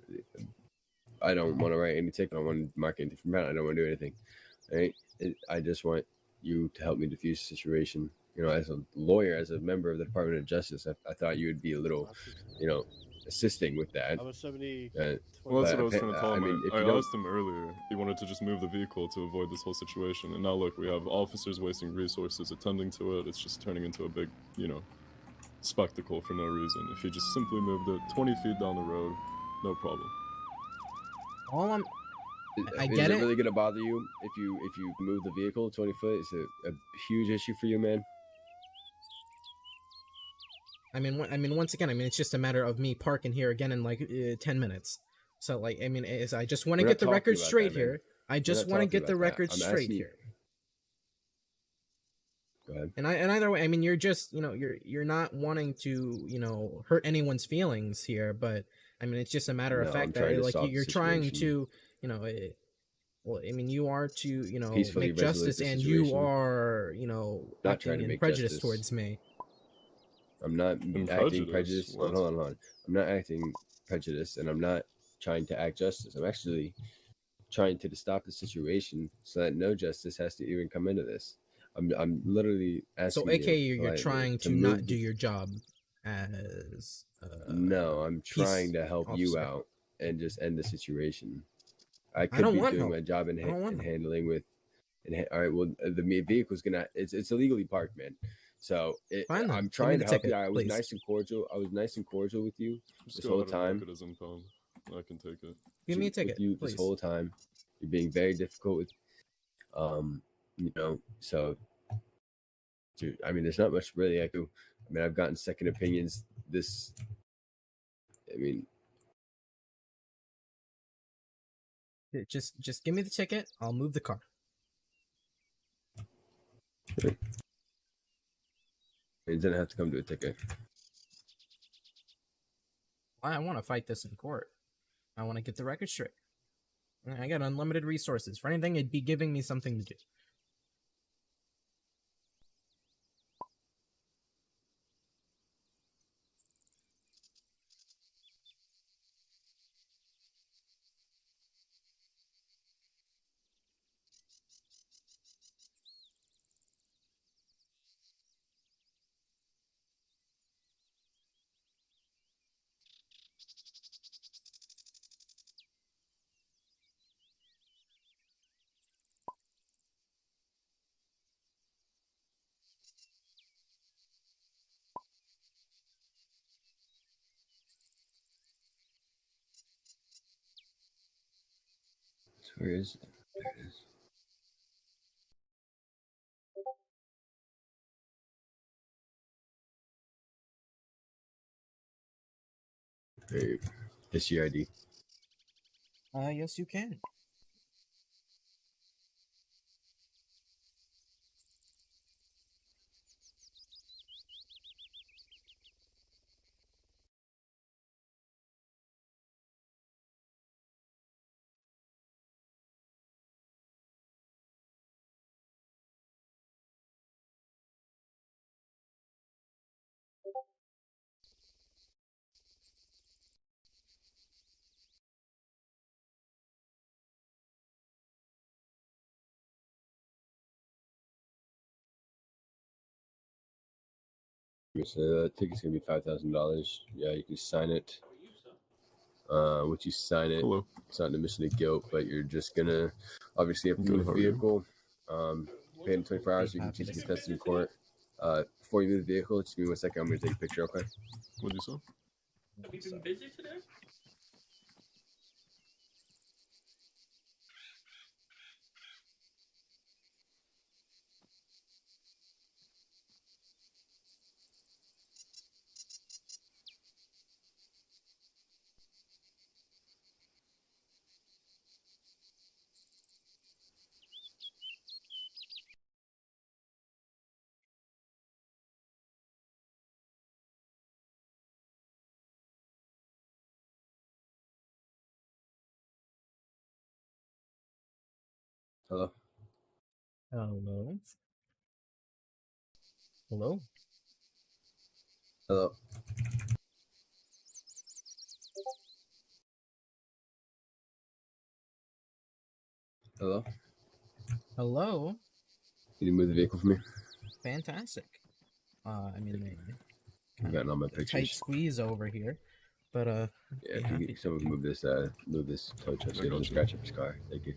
I don't want to write any ticket. I don't want to mark anything from that. I don't want to do anything. Right? I just want you to help me diffuse the situation. As a lawyer, as a member of the Department of Justice, I thought you would be a little, assisting with that. I was 70. Well, that's But what I was trying to tell I him. mean, if I you don't- asked him earlier. He wanted to just move the vehicle to avoid this whole situation. And now look, we have officers wasting resources attending to it. It's just turning into a big, spectacle for no reason. If he just simply moved it 20 feet down the road, no problem. All I'm. I is get it it. really gonna bother you if you move the vehicle 20 foot? Is it a huge issue for you, man? I mean, once again, it's just a matter of me parking here again in like 10 minutes. So, like, I just want to We're not get the talking record about straight that, man. here. I just not want to talking get the about that. record I'm straight asking you- here. Go ahead. And either way, you're just, you're not wanting to, hurt anyone's feelings here, but it's just a matter of No, fact I'm that trying to like solve the you're trying situation. to, well, you are to, Peacefully make resolve justice, the and you situation. are, Not trying acting to in make prejudice justice. towards me. I'm not And acting prejudice? prejudice. What? Hold on. I'm not acting prejudice, and I'm not trying to act justice. I'm actually trying to stop the situation so that no justice has to even come into this. I'm literally asking So, aka, you you're politely trying to move not the- do your job as No, I'm trying peace to help you officer. out and just end the situation. I could don't be want doing help. my job and, I don't want and help. handling with. All right, well, the vehicle's gonna it's illegally parked, man. So Fine then. I'm Give me trying the to help ticket, you. I was please. nice and cordial. I was nice and cordial with you Just this go whole ahead and time. look at his impound. I can take it. Give me a With ticket, you please. this whole time. You're being very difficult with, So, dude, there's not much really I do. I've gotten second opinions. Just give me the ticket. I'll move the car. It doesn't have to come to a ticket. I want to fight this in court. I want to get the record straight. I got unlimited resources. For anything, it'd be giving me something to do. So where is it? There it is. Hey, this your ID. Yes, you can. So the ticket's gonna be $5,000. Yeah, you can sign it. Once you sign it, Hello. it's not an admission of guilt, but you're just gonna obviously have to Good, move how the are you? vehicle. Pay in 24 hours. You can Happy choose to to- get tested in court. Before you move the vehicle, just give me 1 second. I'm gonna take a picture. Okay. What'd you say? Have you been busy today? Hello. Hello. Hello. Hello. Hello. Hello. Can you move the vehicle for me? Fantastic. I mean, they I've kind gotten all my of tight pictures. squeeze over here, but Yeah, be if you happy. could, someone can move this tow truck so I you don't got you. scratch up his car. Thank you.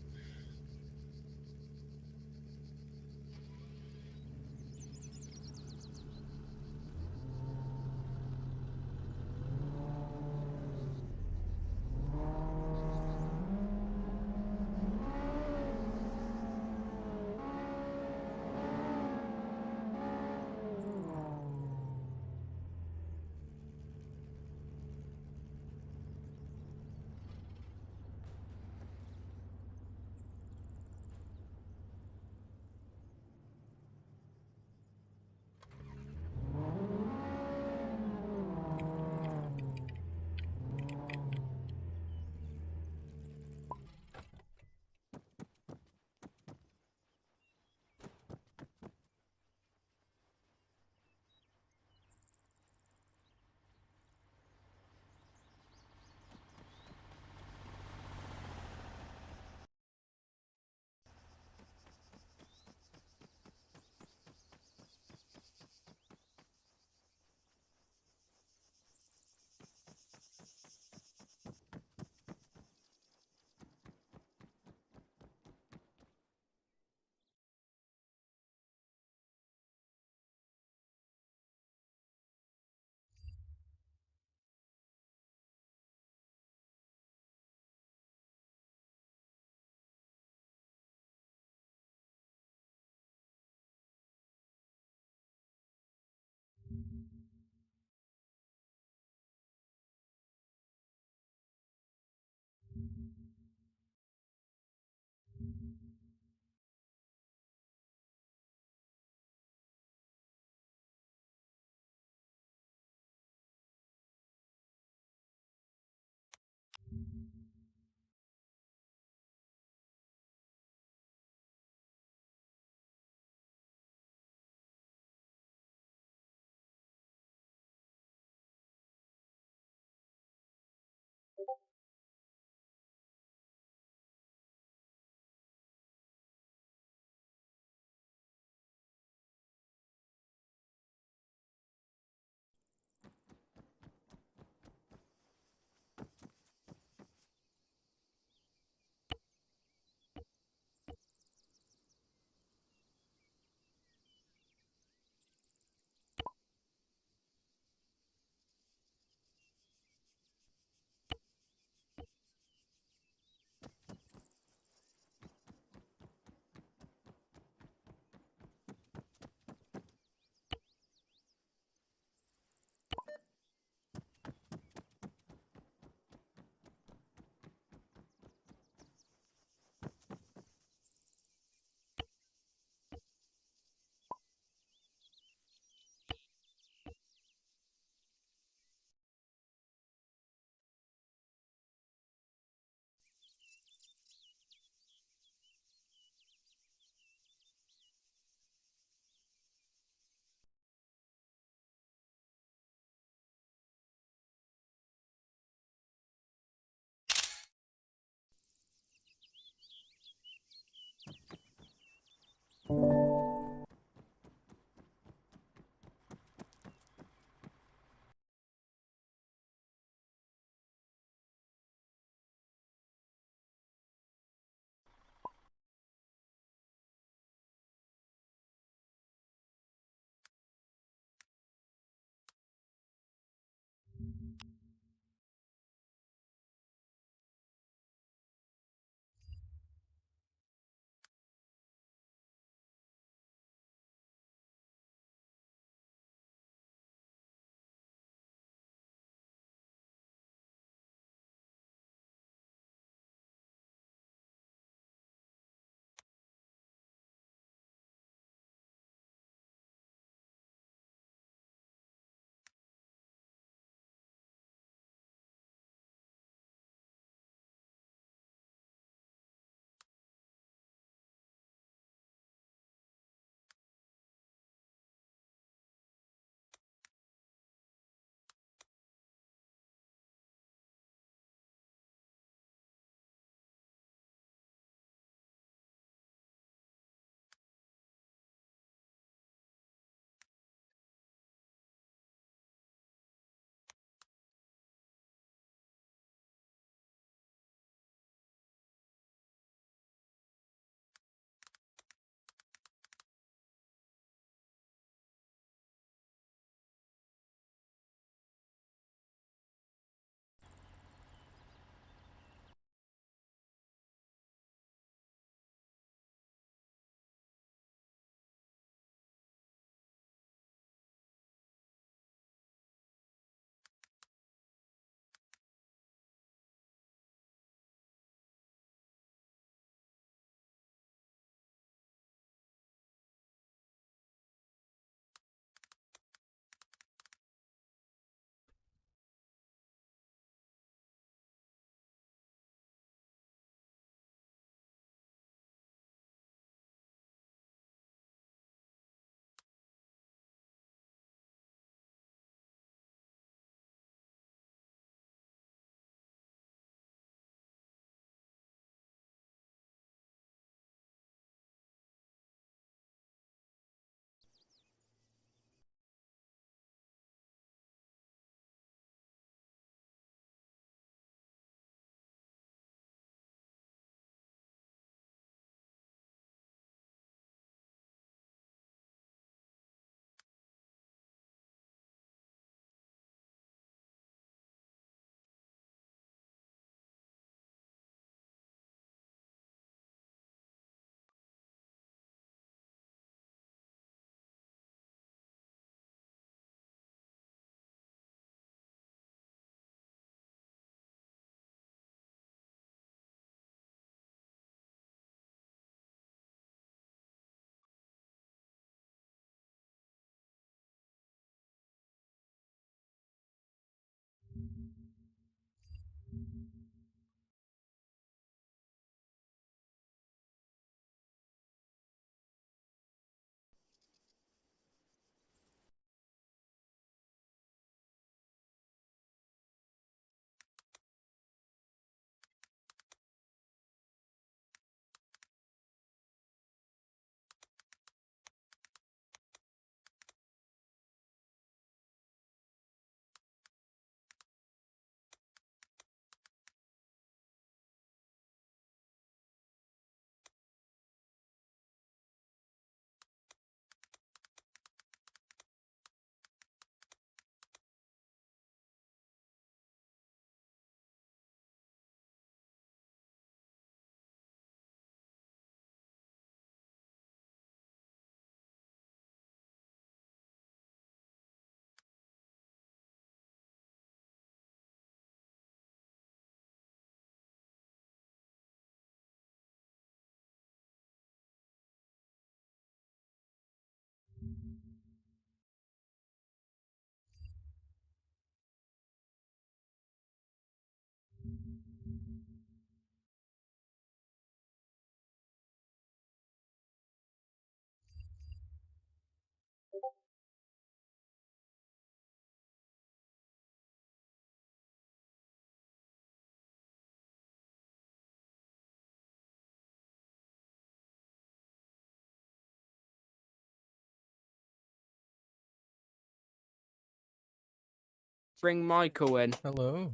bring Michael in. Hello.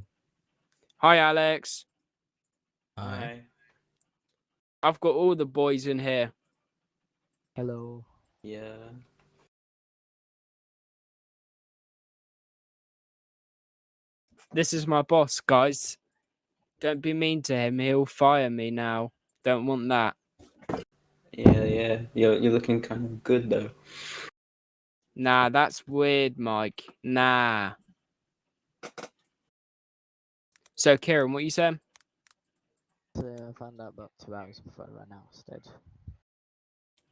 Hi, Alex. Hi. I've got all the boys in here. Hello. Yeah. This is my boss, guys. Don't be mean to him. He'll fire me now. Don't want that. Yeah. You're looking kind of good though. Nah, that's weird, Mike. Nah. So, Kieran, what you saying? So I found out about 2 hours before I ran out instead.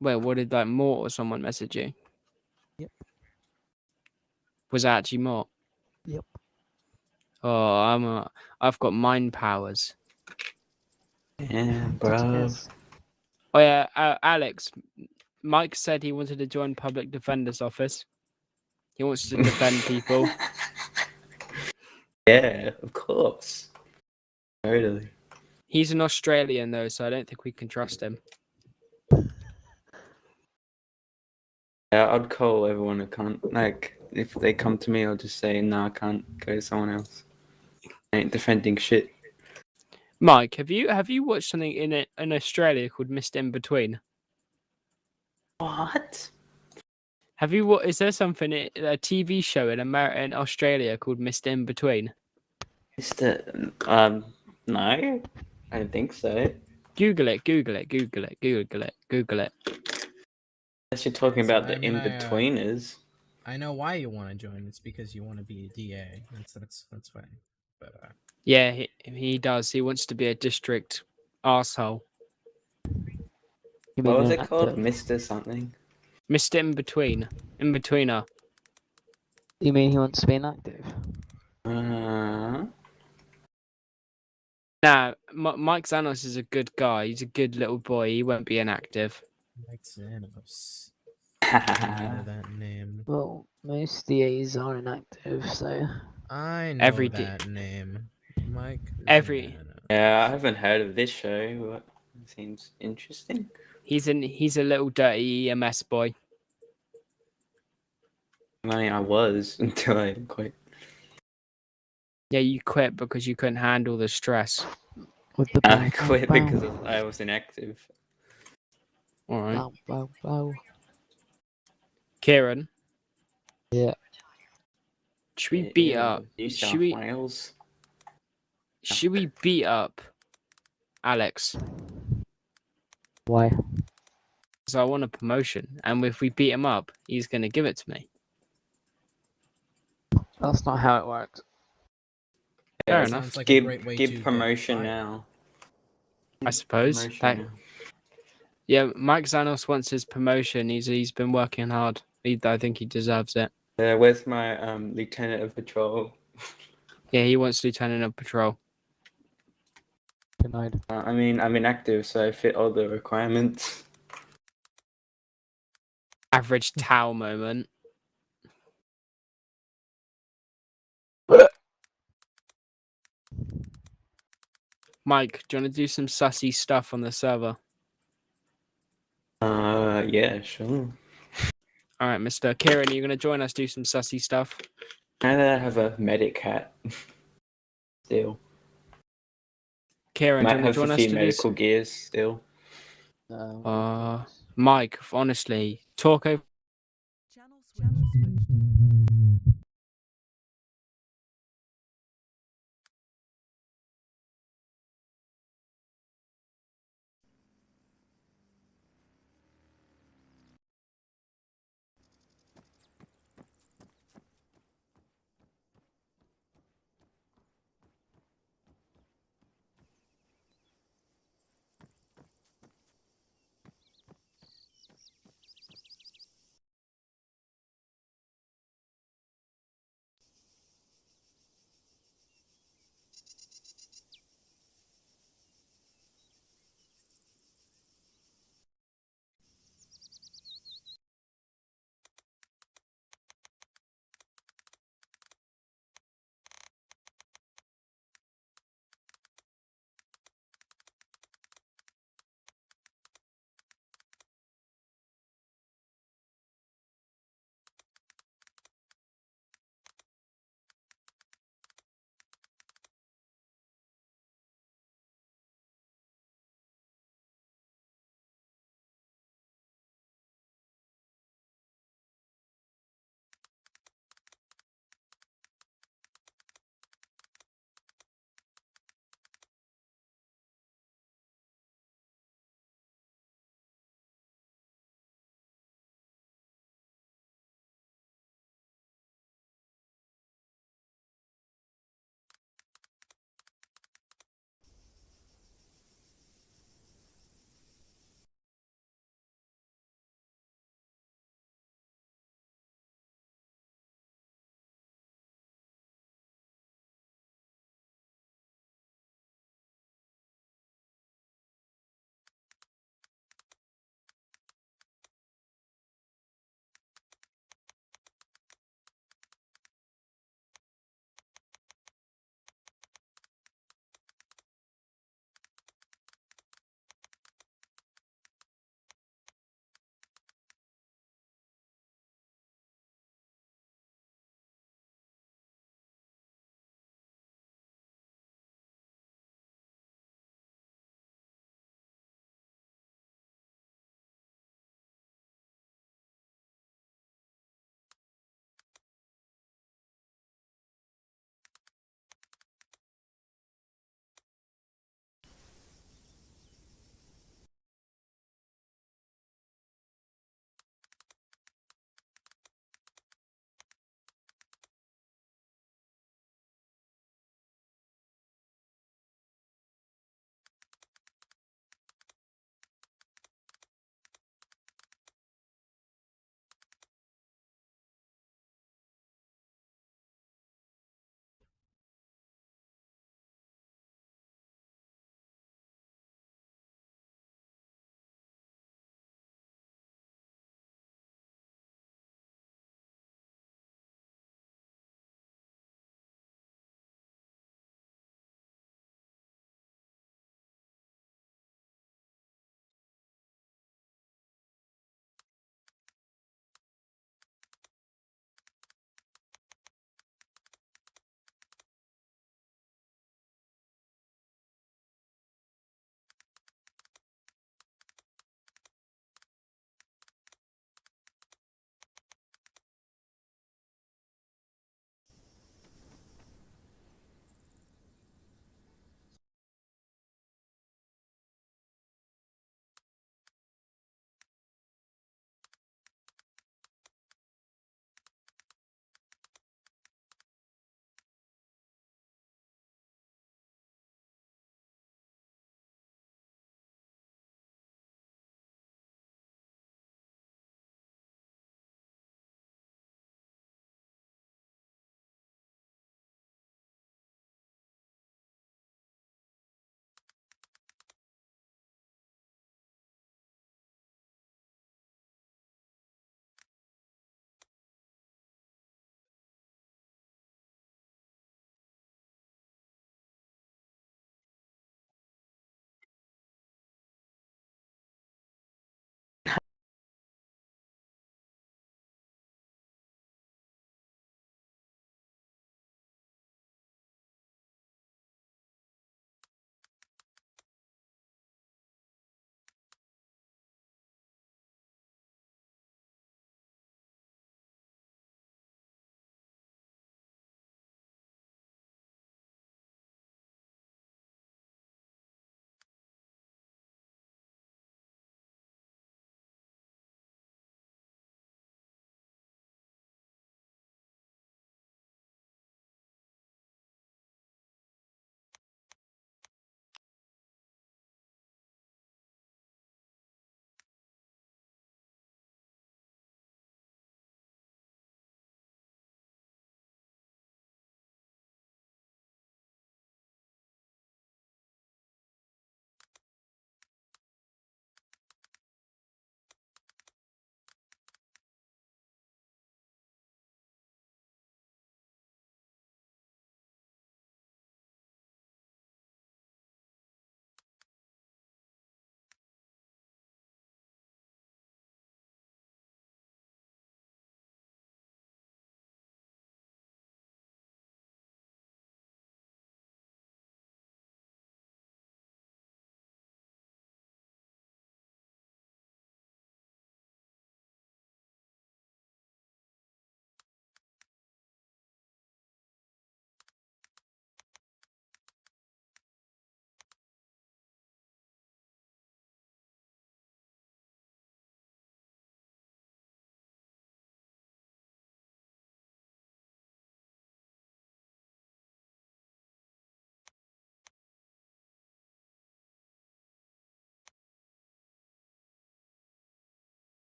Wait, what did like Mort or someone message you? Yep. Was that actually Mort? Yep. Oh, I've got mind powers. Yeah, Did you bro. guys? Oh yeah, Alex. Mike said he wanted to join public defender's office. He wants to defend people. Yeah, of course. Totally. He's an Australian though, so I don't think we can trust him. Yeah, I'd call everyone who can't. Like, if they come to me, I'll just say, "No, I can't. Go to someone else. I ain't defending shit." Mike, have you watched something in Australia called Missed in Between? What? Have you what? Is there something a TV show in Australia called Missed in Between? Mister, no, I don't think so. Google it. Google it. Google it. Google it. Google it. Unless you're talking So, about the I mean, in-betweeners. I know why you want to join. It's because you want to be a DA. That's fine. But Yeah, he does. He wants to be a district asshole. You What mean was an it called? actor? Mister something. Missed in between. In betweener. You mean he wants to be inactive? Nah, Mike Zanos is a good guy. He's a good little boy. He won't be inactive. Mike Xanos. I know that name. Well, most DAs are inactive, so I know Every that name. Mike every Xanos. Yeah, I haven't heard of this show, but it seems interesting. he's a little dirty EMS boy. I mean, I was until I quit. Yeah, you quit because you couldn't handle the stress. with the I bow, quit bow, because I was inactive. All right, bow, bow, bow. Kieran. Yeah. Should we beat up? New South Should we? Wales. Should we beat up Alex? Why? Because I want a promotion, and if we beat him up, he's gonna give it to me. That's not how it works. Fair Yeah, enough. Sounds like a give great way give to get promotion fired. now. I suppose. Promotion now. Yeah, Mike Zanos wants his promotion. He's been working hard. I think he deserves it. Where's my lieutenant of patrol? Yeah, he wants lieutenant of patrol. Denied. I mean, I'm inactive, so I fit all the requirements. Average towel moment. Mike, do you want to do some sussy stuff on the server? Yeah, sure. All right, Mr. Kieran, are you going to join us do some sussy stuff? Now that I have a medic hat, still. Kieran, do you Might want to have join a us few to do medical gears still. Mike, honestly, talk over. Channel switch.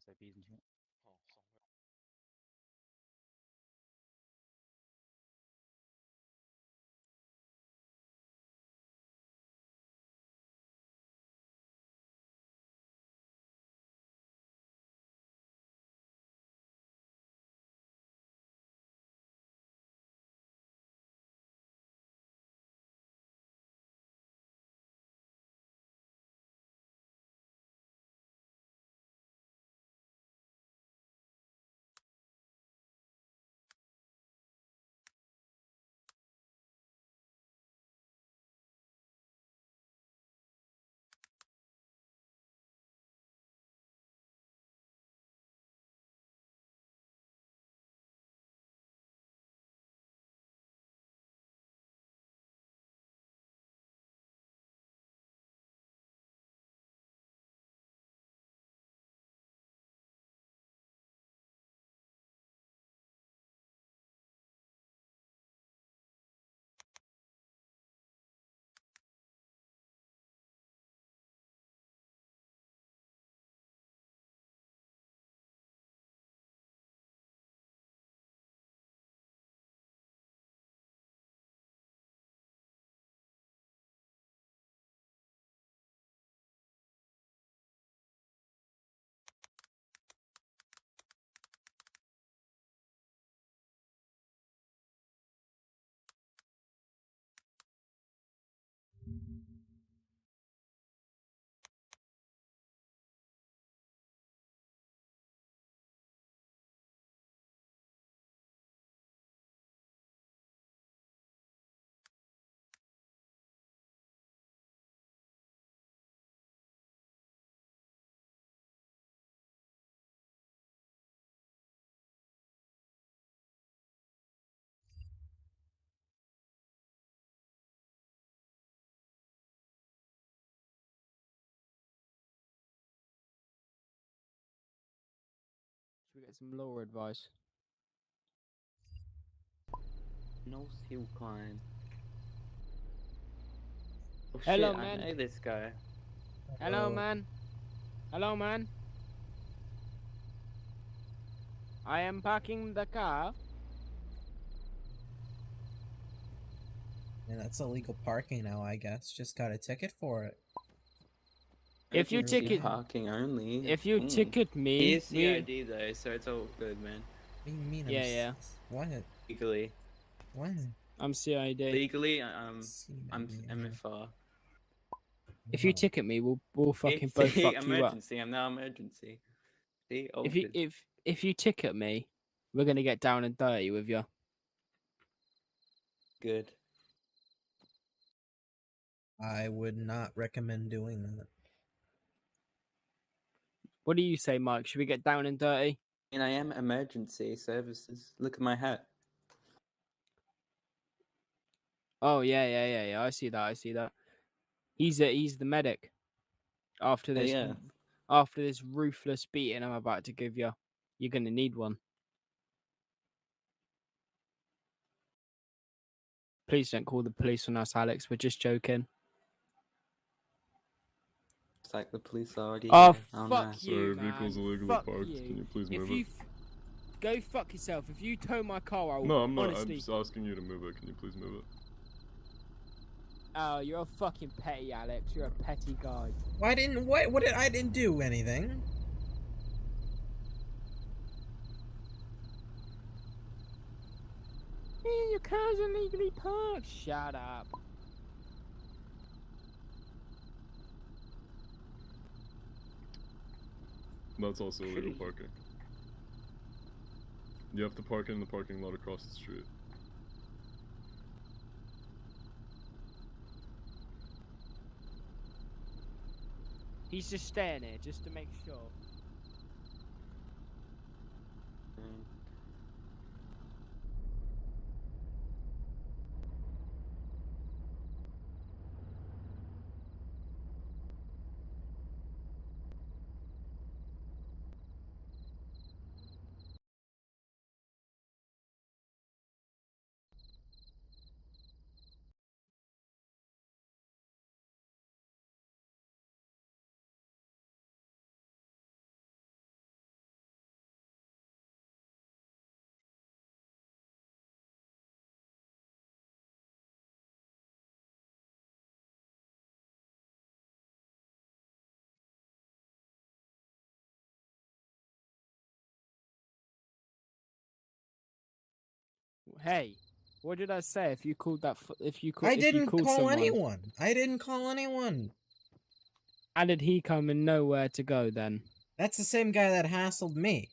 SOPs and shit. Should we get some law advice? North Hill Climb. Oh Hello, shit, man. I know this guy. Hello, man. Hello, man. I am parking the car. And that's illegal parking now, I guess. Just got a ticket for it. If you Emergency ticket, parking only. if you ticket me, Here's the ID though, so it's all good, man. What do you mean? Yeah. What? Legally. What? I'm CID. Legally, I'm CID. MFR. If you ticket me, we'll fucking both See, fuck you up. emergency. I'm now emergency. See, all If you good. if you ticket me, we're gonna get down and dirty with you. Good. I would not recommend doing that. What do you say, Mike? Should we get down and dirty? And I am emergency services. Look at my hat. Oh yeah. I see that. He's the medic. After this, Yeah. after this ruthless beating I'm about to give you, you're gonna need one. Please don't call the police on us, Alex. We're just joking. It's like the police are already Oh, here. Oh, fuck no. you, Sorry, vehicle's man. illegally Fuck parked. you. Can you please If move you it? go fuck yourself. If you tow my car, I'll No, I'm not. honestly. I'm just asking you to move it. Can you please move it? Oh, you're a fucking petty, Alex. You're a petty guy. Why didn't what did I didn't do anything? Your car's illegally parked. Shut up. That's also illegal parking. You have to park in the parking lot across the street. He's just staying here just to make sure. Hey, what did I say? If you called that, if you call, I if you didn't called call someone, anyone. I didn't call anyone. how did he come and know where to go then? That's the same guy that hassled me.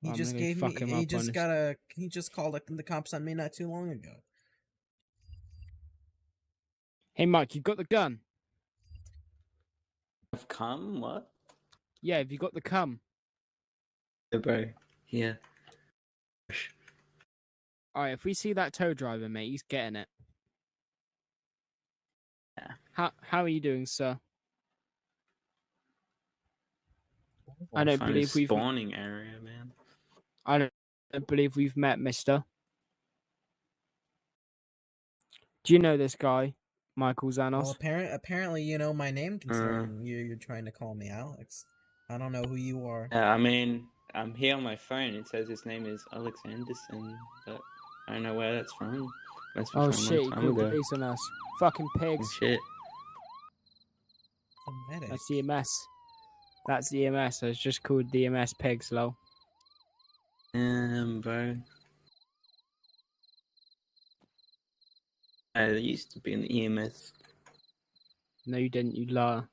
He I'm just gonna gave me. fuck him He up just on got a. He just called the cops on me not too long ago. Hey, Mike, you got the gun? I've come? What? Yeah, have you got the cum? Yeah, bro. Yeah. All right, if we see that tow driver, mate, he's getting it. Yeah. How are you doing, sir? I I'll don't find a believe we've. spawning area, man. I don't believe we've met, Mister. Do you know this guy, Michael Well, Zanos? apparently, you know my name, considering you're trying to call me Alex. I don't know who you are. Yeah, I mean, I'm here on my phone. It says his name is Alex Anderson, but I don't know where that's from. That's Oh from a shit, long he time called ago. police on us. Fucking Oh, pigs. shit. The medic. That's the EMS. That's the EMS. I was just called the EMS pigs, lol. Bro. I used to be in the EMS. No, you didn't, you liar.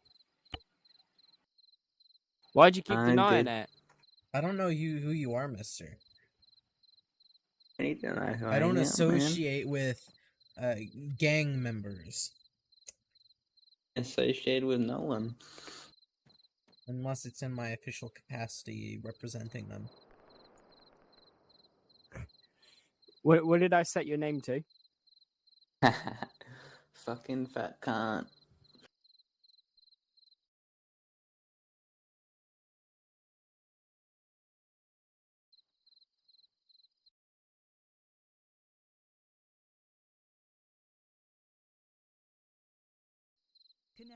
Why'd you keep I denying did. it? I don't know who you are, Mister. I need to know who I don't am, man. associate with gang members Associated with no one. unless it's in my official capacity representing them. What did I set your name to? Fucking fat cunt.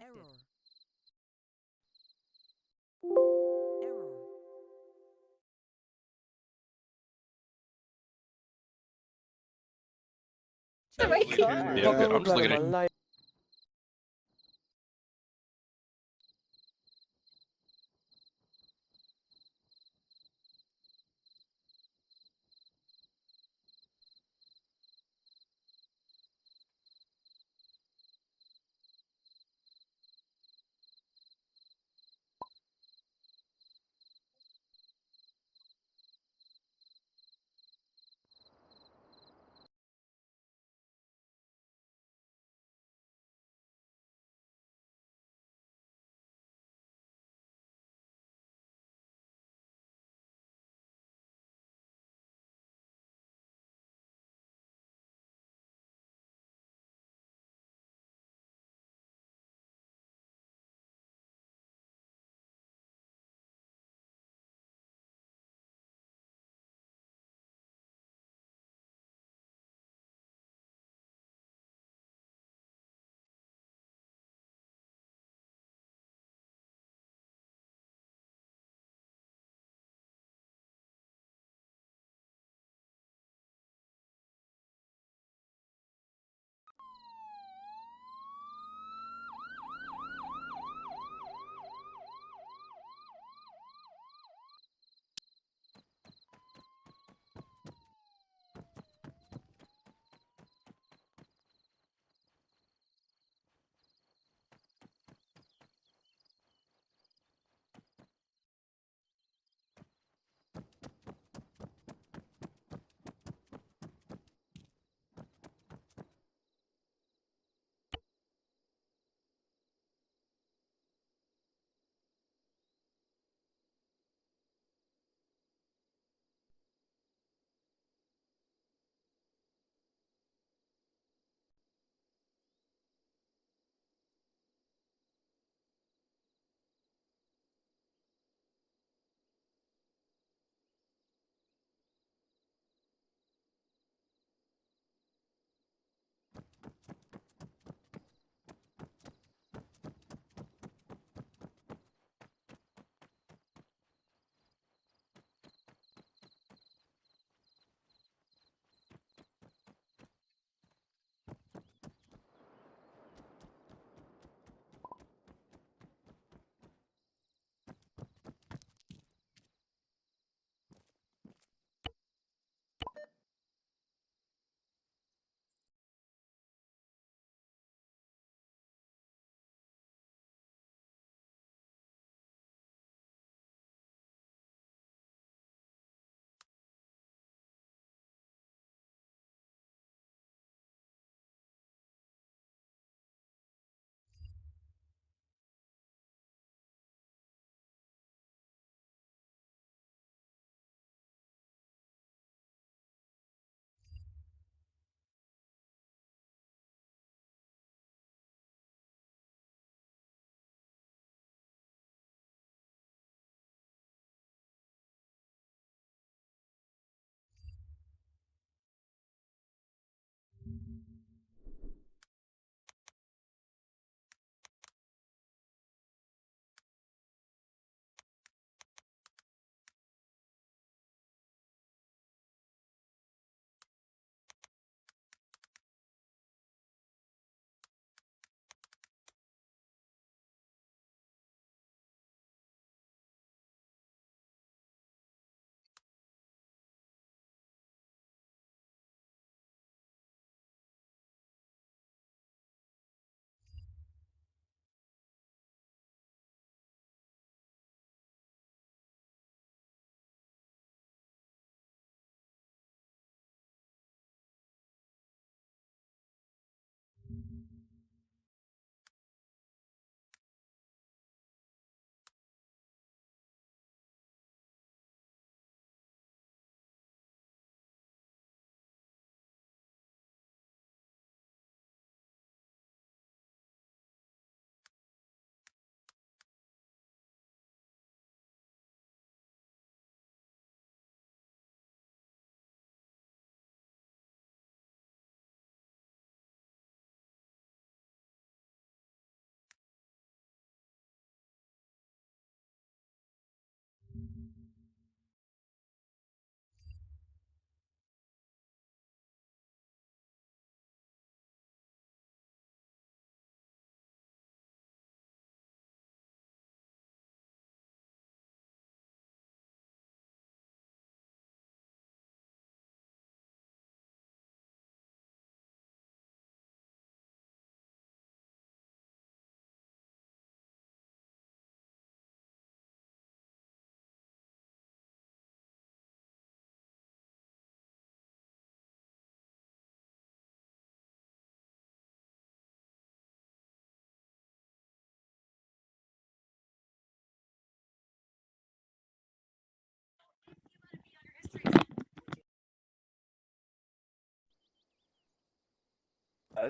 Error. Error. Oh my god. Yeah, good. I'm just looking at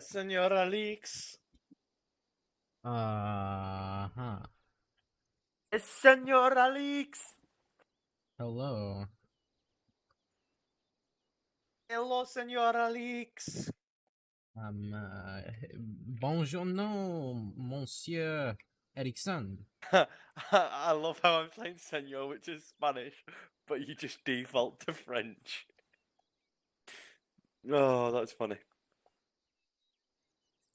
Senora Leaks. Huh. Senora Leaks. Hello. Hello, Senora Leaks. Bonjour, Monsieur Erickson. I love how I'm saying senor, which is Spanish, but you just default to French. Oh, that's funny.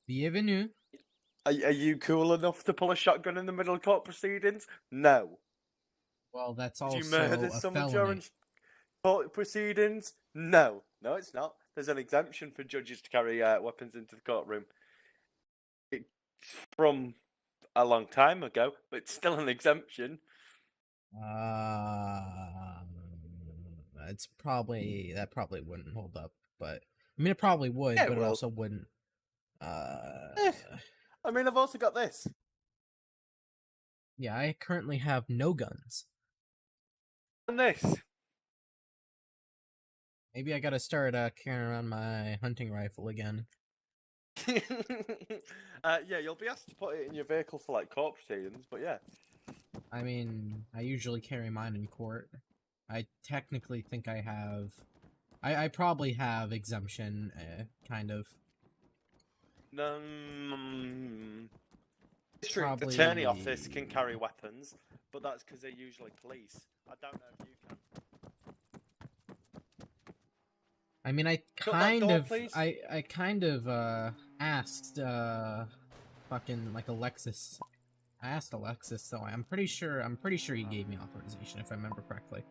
Bienvenue. Are you cool enough to pull a shotgun in the middle of court proceedings? No. Well, that's Did also you murder a someone felony. during court proceedings? No. No, it's not. There's an exemption for judges to carry weapons into the courtroom. It's from a long time ago, but it's still an exemption. It's probably that probably wouldn't hold up, but I mean it probably would, Yeah, but it well. also wouldn't. I mean, I've also got this. Yeah, I currently have no guns. And this. Maybe I gotta start carrying around my hunting rifle again. Yeah, you'll be asked to put it in your vehicle for like court proceedings, but yeah. I mean, I usually carry mine in court. I technically think I have. I probably have exemption, kind of. District Attorney Office can carry weapons, but that's because they're usually police. I don't know if you can. I mean, I Shut that kind door, of, please. I kind of asked fucking like Alexis. I asked Alexis, so I'm pretty sure he gave me authorization if I remember correctly.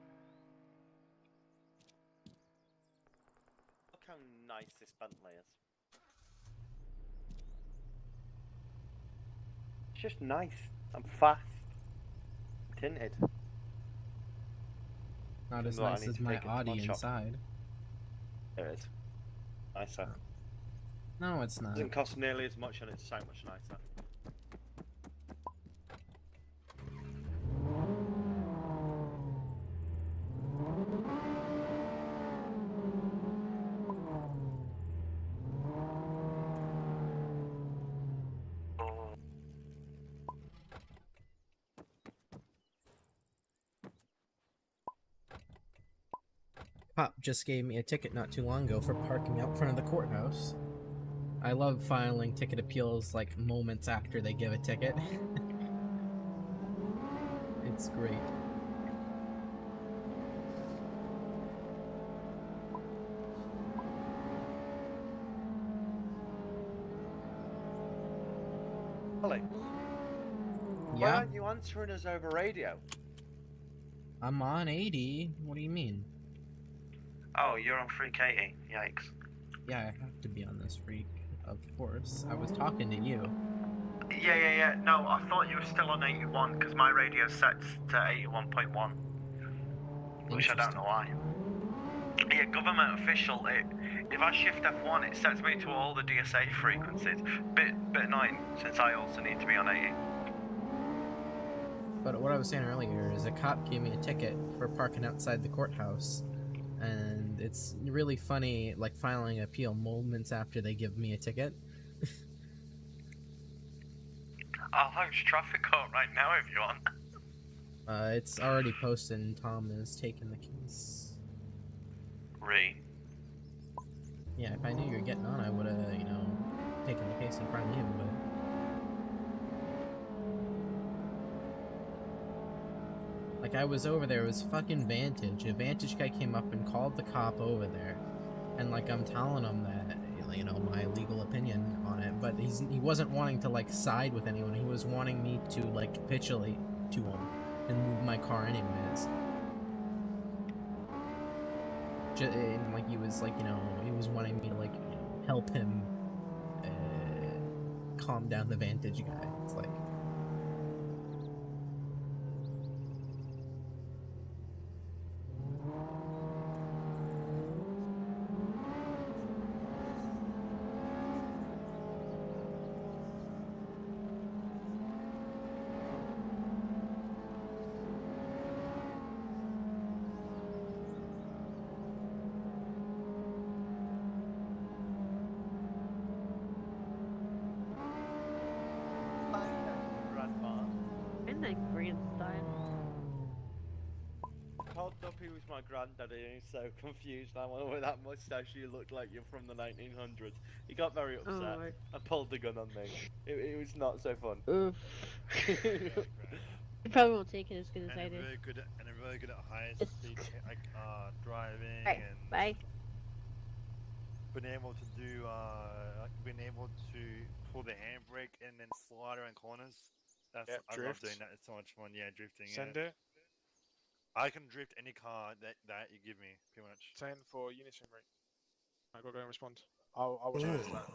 Look how nice this Bentley is. It's just nice and fast. Tinted. Not as Well, I nice need as to my take it to my Audi shop. inside. There it is. Nicer. No, it's not. Doesn't cost nearly as much and it's so much nicer. Cop just gave me a ticket not too long ago for parking out front of the courthouse. I love filing ticket appeals like moments after they give a ticket. It's great. Alex, why Yeah, aren't you answering us over radio? I'm on 80. What do you mean? Oh, you're on 380. Yikes. Yeah, I have to be on this freak. Of course. I was talking to you. Yeah. No, I thought you were still on 81 because my radio sets to 81.1. Which I don't know why. Yeah, government official. If I shift F1, it sets me to all the DSA frequencies. Bit annoying since I also need to be on 80. But what I was saying earlier is a cop gave me a ticket for parking outside the courthouse. And it's really funny, like, filing an appeal moments after they give me a ticket. I'll host traffic court right now if you want. It's already posted and Tom is taking the case. Yeah, if I knew you were getting on, I would have, taken the case in front of you, but... Like, I was over there, it was fucking Vantage. A Vantage guy came up and called the cop over there. And, like, I'm telling him that, my legal opinion on it, but he wasn't wanting to, like, side with anyone. He was wanting me to, like, capitulate to him and move my car anyways. And, like, he was, like, he was wanting me to, like, help him calm down the Vantage guy. It's like... Frankenstein. Told Duppy was my granddaddy and he's so confused now. With that mustache, you look like you're from the 1900s. He got very upset Oh, and pulled the gun on me. It was not so fun. oof. He probably won't take it as good as I did. Really good at high It's- speed driving Right, and bye. being able to do being able to pull the handbrake and then slide around corners. I love doing that. It's so much fun. Yeah, drifting. Send yeah. it. I can drift any car that you give me, pretty much. Send for Unison rate. I gotta go and respond. I'll respond to that.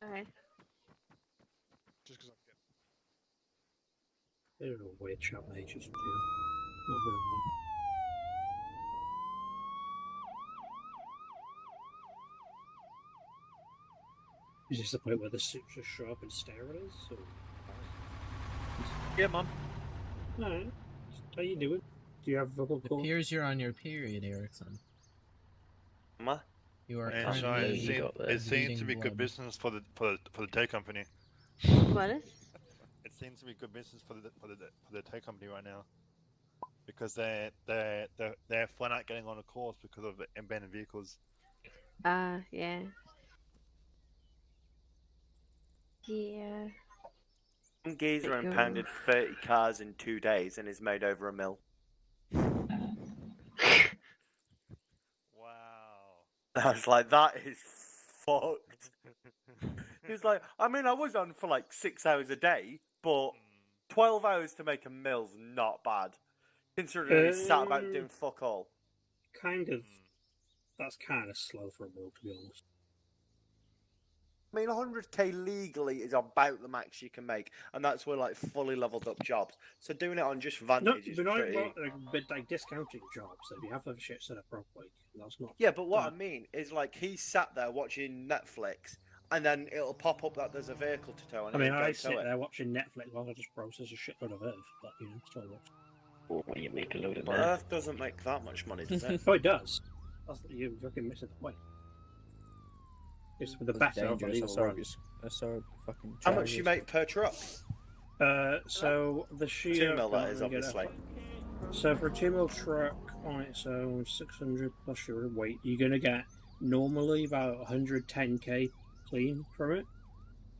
Alright. Just because I'm good. They're a weird chat majors do. Not very well. Is this the point where the suits just show up and stare at us? Or... Yeah, Mum. Alright. How you doing? Do you have vocal It cord? appears you're on your period, Erickson. Ma? You are And so currently it seems to be bleeding good blood. business for the tech company. What is? It seems to be good business for the tech company right now, because they're flat out getting on a course because of the abandoned vehicles. Yeah. Yeah. One geezer There you go. impounded 30 cars in 2 days and is made over $1 million. Wow. I was like, that is fucked. He was like, I mean, I was on for like 6 hours a day, but 12 hours to make $1 million's not bad. Considering he sat about doing fuck all. Kind of. That's kind of slow for a mill, to be honest. I mean, 100k legally is about the max you can make, and that's with like fully leveled up jobs. So doing it on just Vantage is but not pretty. like discounting jobs. If you have the shit set up properly, that's not. Yeah, but what I mean is like he sat there watching Netflix, and then it'll pop up that there's a vehicle to tow. And I mean, he'll go I tow sit it. there watching Netflix while I just process a shitload of Earth, but you know, still works. Or when you make a load of But Earth doesn't make that much money, does it? Oh, it does. That's you're fucking missing the point. It's with the better of illegal runs. How much you make per truck? So the sheet 2 mil that is obviously. So for a 2 mil truck on its own, 600 plus your weight, you're gonna get normally about 110k clean from it.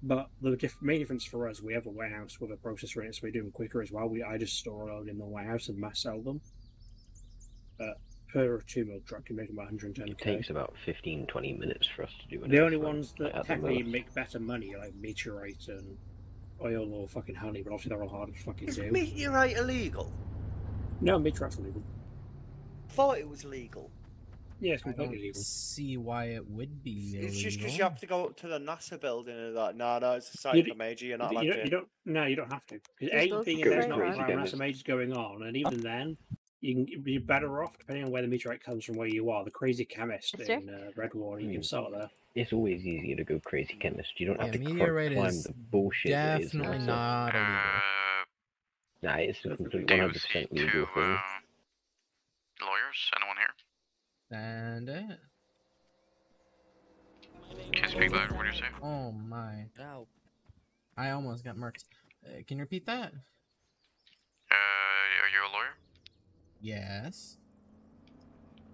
But the main difference for us, we have a warehouse with a processor in it, so we do them quicker as well. I just store oil in the warehouse and mass sell them. Per 2 mil truck, you make about 110k. It takes about 15-20 minutes for us to do it. The only ones that technically make better money are like meteorite and oil or fucking honey, but obviously they're all hard to fucking Is do. meteorite illegal? No, meteorite's illegal. Thought it was legal. Yeah, it's I completely don't legal. see why it would be illegal. It's just because you have to go up to the NASA building and like, no, it's a site for major. You're not allowed to. No, you don't have to. Just Because those being go there's right not on. NASA majors going on, and even then, you can be better off depending on where the meteorite comes from, where you are. The crazy chemist Yes, sir. in Redwater, you can start there. It's always easier to go crazy chemist. You don't have to meteorite climb is the bullshit that is definitely NASA. not illegal. Nah, it's a complete 100% legal thing. Lawyers? Anyone here? And Can you speak louder? What do you say? oh my! Ow. I almost got marked. Can you repeat that? Are you a lawyer? Yes.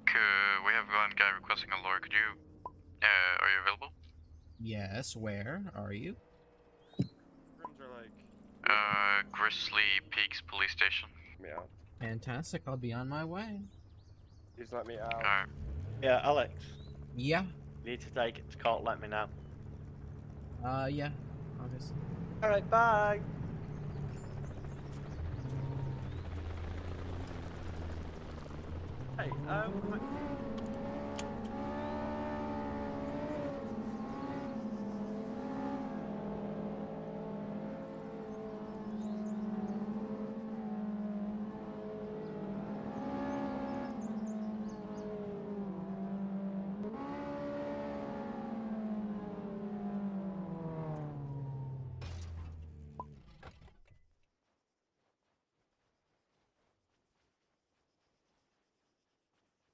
We have one guy requesting a lawyer. Could you? Are you available? Yes. Where are you? Rooms are like. Grizzly Peaks Police Station. Yeah. Fantastic. I'll be on my way. Please let me out. Alright. Yeah, Alex. Yeah. You need to take it to court. Let me know. Yeah. Obviously. All right. Bye. Hey.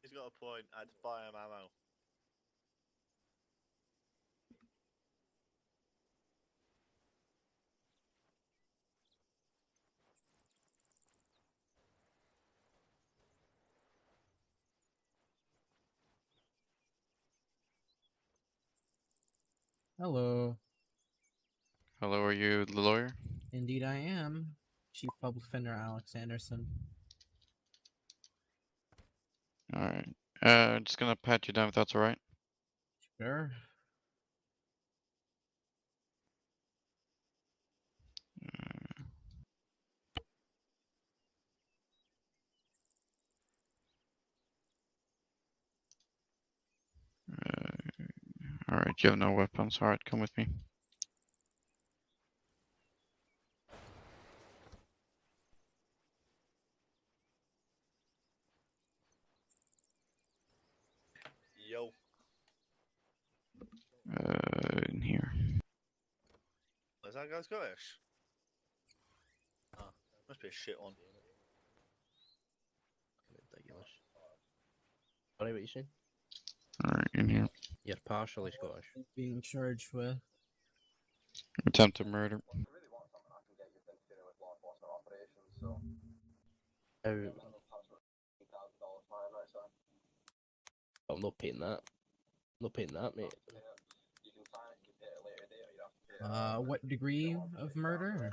He's got a point. I'd buy him ammo. Hello. Hello, are you the lawyer? Indeed, I am. Chief Public Defender Alex Anderson. Alright. Just gonna pat you down if that's alright. Sure. Alright, you have no weapons. Alright, come with me. Yo. In here. Is that guy Scottish? Ah, must be a shit one. Ridiculous. Sorry, what you saying? Alright, in here. You're partially Scottish. Being charged with Attempted murder. I'm not paying that. Not paying that, mate. what degree of murder?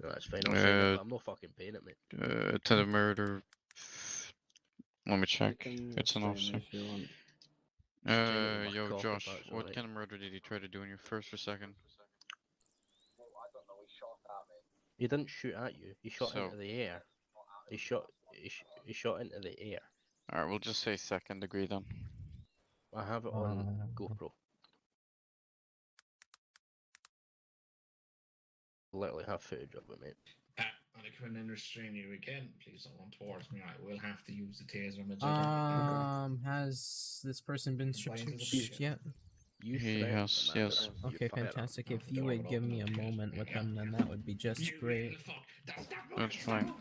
No, that's fine. I'll sign it, but I'm not fucking paying it, mate. Attempted murder. Let me check. It's an officer. Yo, Josh, what kind of murder did he try to do in your first or second? He didn't shoot at you. He shot into the air. He shot into the air. Alright, we'll just say second degree then. I have it on GoPro. Literally have footage of it, mate. On a criminal restrain you again, please don't run towards me. I will have to use the taser. Has this person been searched yet? He has, yes. Okay, fantastic. If you would give me a moment with them, then that would be just great. That's fine.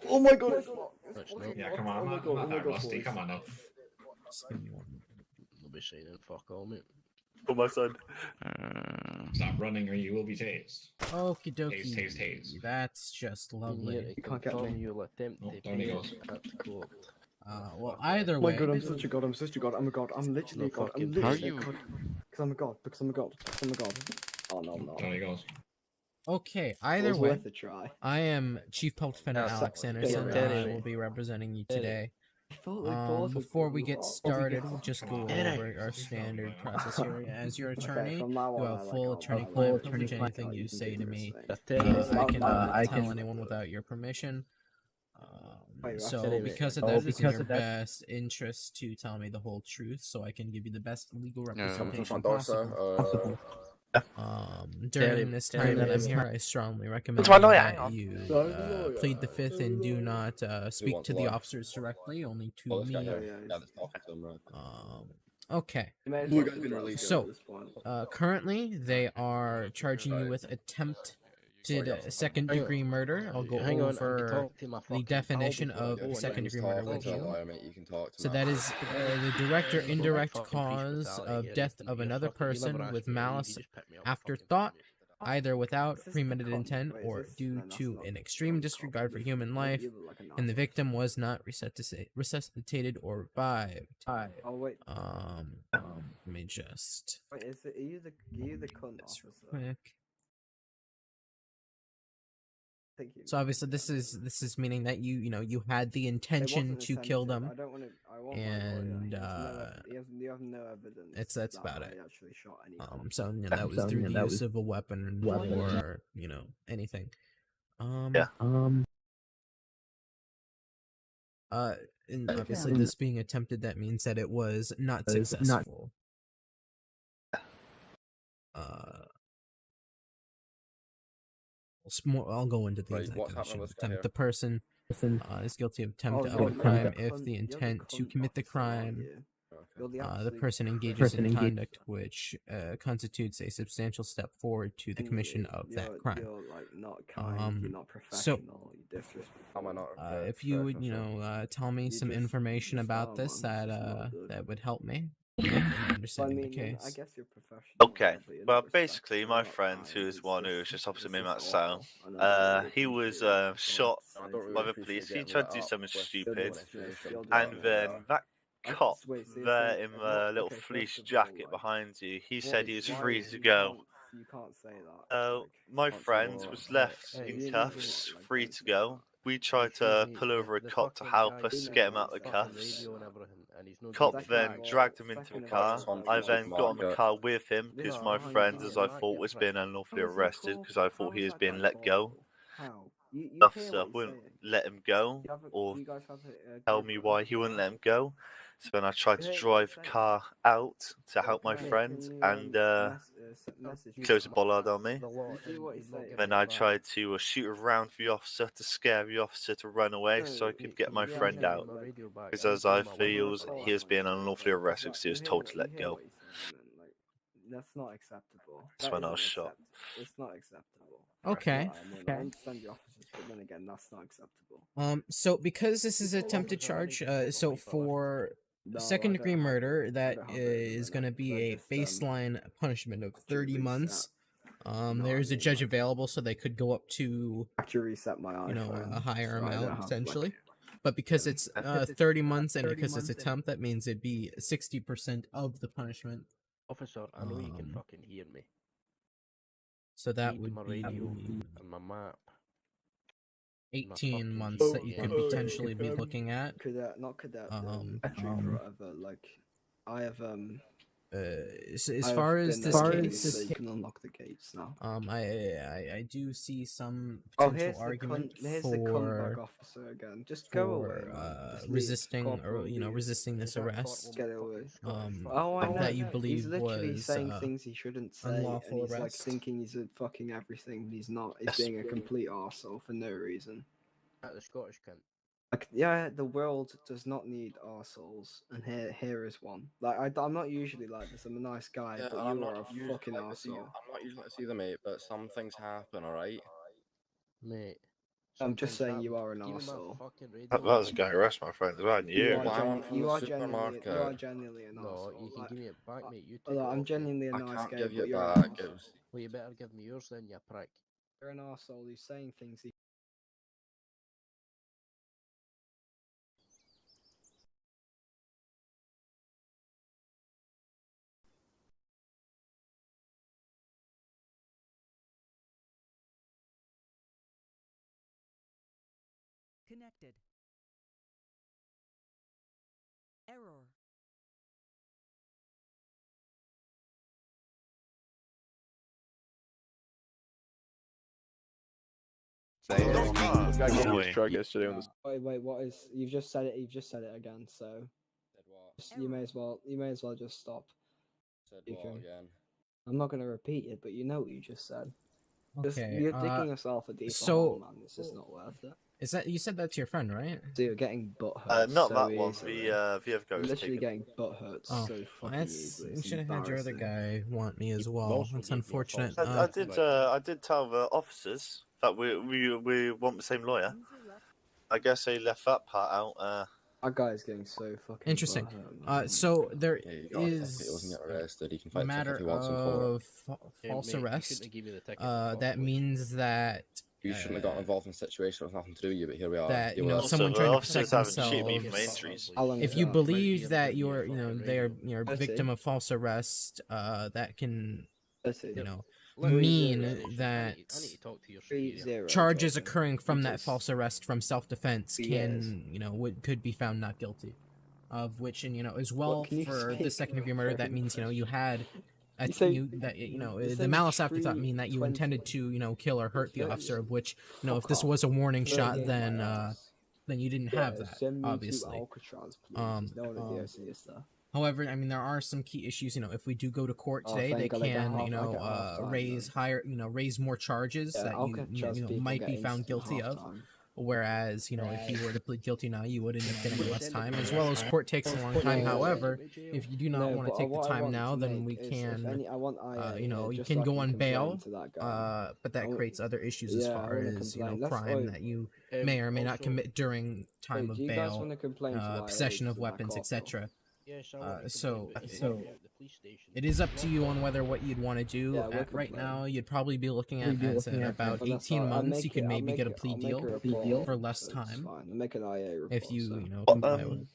Oh my god, it's not. Yeah, come on, I'm not that rusty. Come on now. I'll be saying fuck all, mate. Oh my son. Stop running or you will be tased. Okie dokie. Tase. That's just lovely. You can't get me. You'll attempt to there he goes. Well, either way. Oh my god, I'm such a god. I'm such a god. I'm a god. I'm literally a god. I'm literally a god. Because I'm a god. Because I'm a god. Because I'm a god. Oh no, no. There he goes. Okay, either was way, worth a try. I am Chief Public Defender Alex Anderson. I will be representing you today. Before we get started, we'll just go over our standard process here. As your attorney, you have full attorney-client privilege. Anything you say to me, I cannot tell anyone without your permission. So because of that, it's in your best interest to tell me the whole truth, so I can give you the best legal representation possible. During this time that I'm here, I strongly recommend that you plead the fifth and do not speak to the officers directly, only to me. Okay. So, currently, they are charging you with attempted second-degree murder. I'll go over the definition of second-degree murder with you. So that is the direct or indirect cause of death of another person with malice afterthought, either without premeditated intent or due to an extreme disregard for human life, and the victim was not resuscitated or revived. Oh wait. Let me just. Wait, are you the cunt officer? Quick. Thank you. So obviously this is meaning that you had the intention to kill them. I don't want to. I want and you have no evidence. That's about it. Actually shot anyone. So that was through the use of a weapon or anything. And obviously this being attempted, that means that it was not successful. I'll go into the exact definition. The person is guilty of attempt of a crime if the intent to commit the crime, the person engages in conduct which constitutes a substantial step forward to the commission of that crime. You're like not kind. You're not So, professional. if you would, tell me some information about this, that would help me. Understanding the case. I guess you're professional. Okay, well, basically, my friend, who's one who's just opposite me in that cell, he was shot by the police. He tried to do something stupid, and then that cop wait, so you're there saying- in the what- little okay, fleece first of all, jacket like, behind you, he what said he is- was why free is- to you go. can't- You can't say that. My can't say friend that. was Hey, left hey, in you need to, cuffs, like, free don't to say go. We tried to pull over a cop to help us get him out of the cuffs. Cop then dragged him into the car. I then got in the car with him because my friend, as I thought, was being unlawfully arrested because I thought he was being let go. How? You The hear officer what he's wouldn't saying. let him go You have a- or you guys have a tell group me of- why he wouldn't let him go. So then I tried to Hey, drive the say- car out to help my Can friend you, and message close a bollard on me. You see what he's saying? Then I tried to shoot around the officer to scare the officer to run away so I could get my friend out. Because as I feel, he was being unlawfully arrested because he was told to let go. That's not acceptable. That's That when I isn't was shot. acceptable. It's not acceptable. Okay, I mean, I okay. understand your officers, but then again, that's not acceptable. So because this is attempted charge, so for No, I second don't degree have murder, it. I that don't have it at the is going to minute, be so a just, baseline punishment of 30 reset. months. No, There's I a mean, judge available, so they could go up to, actually reset my iPhone. you know, a higher so I don't amount have, essentially. Like, But because it's 30 months and because it's attempt, that means it'd be 60% of the punishment. Officer, I know you can fucking hear me. So that Need would my be radio and my map. 18 months GPS. that you could potentially be looking at. not cadet, trooper, whatever. Like, I have As far as this case, so you can unlock the gates now. I do see some Oh, potential argument here's for the cuntbag officer again. Just go away, man. Just leave. resisting or resisting this arrest. Get away. I know. that you believe he's literally was saying things he shouldn't say, unlawful and he's like arrest. thinking he's a fucking everything. He's not. He's being a complete arsehole for no reason. At the Scottish cunt. Like, yeah, the world does not need arseholes, and here is one. Like, I'm not usually like this. I'm a nice guy, Yeah, but and I'm you not are a usually fucking like this either. arsehole. I'm not usually like this either, mate, but some things happen, alright? Mate. I'm just something saying you are an happened. Give me my arsehole. fucking radio. That was going to arrest my friend as well, and you. You are genuinely an No, arsehole. you can give me it back, mate. You take Although it I'm off me. genuinely a I nice can't guy, give you but it you're an back. arsehole. Well, you better give me yours then, you prick. You're an arsehole who's saying things he Connected. Error. Wait, what is? You've just said it. You've just said it again. So you may as well. You may as well just stop. Said You what can. again? I'm not gonna repeat it, but you know what you just said. Okay, You're digging yourself a deeper so- hole, man. This is not worth it. Is that you said that's your friend, right? So you're getting butt hurt. Not so that one. easily. The other guy You're was literally taken. getting butt hurt Oh, so fucking that's easily. you It's should have had your other embarrassing. guy want me as well. also That's gave me a unfortunate. false I did tell the officers that we want the same lawyer. I guess they left that part out. Our guy's getting so fucking Interesting. butt hurt, man. So there Yeah, you got a ticket, he is wasn't get arrested. He can a fight matter if he wants in court. of Hey, false mate, you arrest. shouldn't have given me the ticket, That possibly. means that You shouldn't have gotten involved in a situation that was nothing to do with you, but here we are. that Deal you know with it. someone Also, trying the to protect officers haven't cheated me from themselves. injuries. How long If is you that? believe that Maybe you're a you know fucking they're radio. you're a That's it. victim of false arrest, that can you know Let me mean see it. that I need to talk to your superior. 3-0. charges Jordan. occurring from that Because false arrest from self-defense Yes. can you know could be found not guilty, of which and you know as well can you for the speak second degree murder that very means you know you had You say- that you know you the say malice afterthought 3-20. mean that you intended to you know kill or hurt the 30. officer, of which you know if Fuck this off. was a warning shot 38 then my ass. then you didn't Yeah, have that send me obviously. to Alcatraz, please. There's no one at the OC stuff. However, I mean there are some key issues. You know, if we do go to court Oh, today, they thank God I get can half- you I know get half time raise then. higher you know raise more charges Yeah, that Alcatraz you know people might get be found instant guilty of. half-time. Whereas, you know, if you were to plead guilty now, you would end up getting less time, as well as court takes a long time. However, if you do not want to take the time now, then we can, you know, you can go on bail, but that creates other issues as far as, you know, crime that you may or may not commit during time of bail, possession of weapons, etc. So it is up to you on whether what you'd want to do. Right now, you'd probably be looking at about 18 months. You could maybe get a plea deal for less time if you know comply with.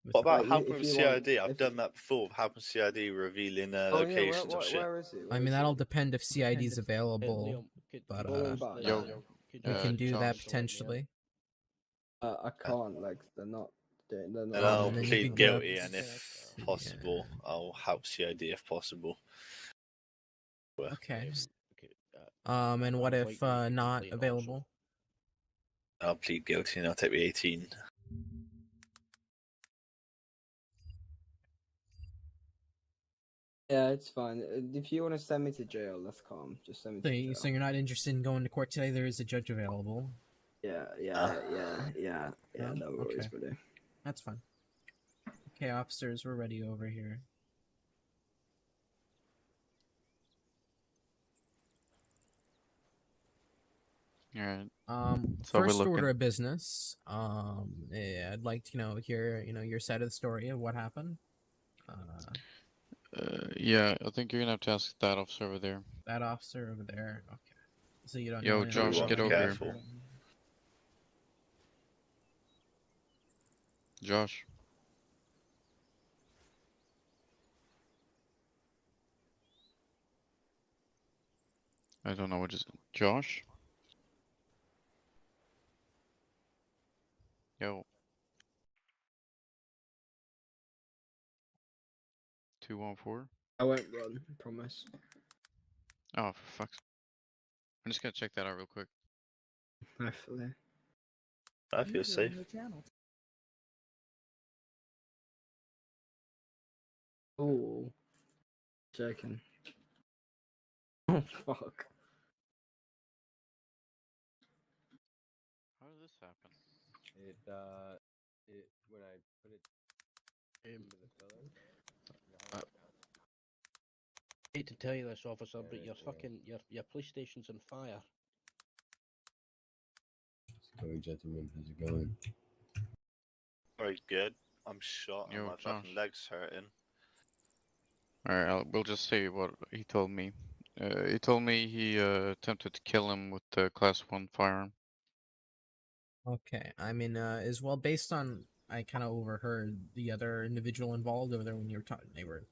What about Like, helping if with you want- CID? I've if done that before. Helping CID revealing Oh, yeah, locations of shit. where is it? I mean, that'll depend if CID is available, but we can do that potentially. I can't. Like, they're not. They're not. And I'll and then you plead could get up guilty, and if possible, I'll help CID if possible. Okay. And what if not available? I'll plead guilty and I'll take the 18. Yeah, it's fine. If you want to send me to jail, that's calm. Just send me to jail. So you're not interested in going to court today? There is a judge available. Yeah. No? No worries, Okay. buddy. That's fine. Okay, officers, we're ready over here. Alright. So first order of business. Yeah, I'd like to hear your side of the story of what happened. Yeah, I think you're gonna have to ask that officer over there. That officer over there. Okay. So you don't. Yo, know Josh, get over here. Careful. Josh. I don't know what is Josh? Yo. 214? I won't run. I promise. Oh, for fuck's sake. I'm just gonna check that out real quick. Hopefully. I feel safe. Oh. Joking. Oh, fuck. How did this happen? It when I put it into the filler. I hate to tell you this, officer, but your fucking your police station's on fire. How's it going, gentlemen? How's it going? Very good. I'm shot and Yo, my fucking Josh. legs hurting. Alright, we'll just say what he told me. He told me he attempted to kill him with the class 1 firearm. Okay. I mean, as well, based on I kind of overheard the other individual involved over there when you were talking. They were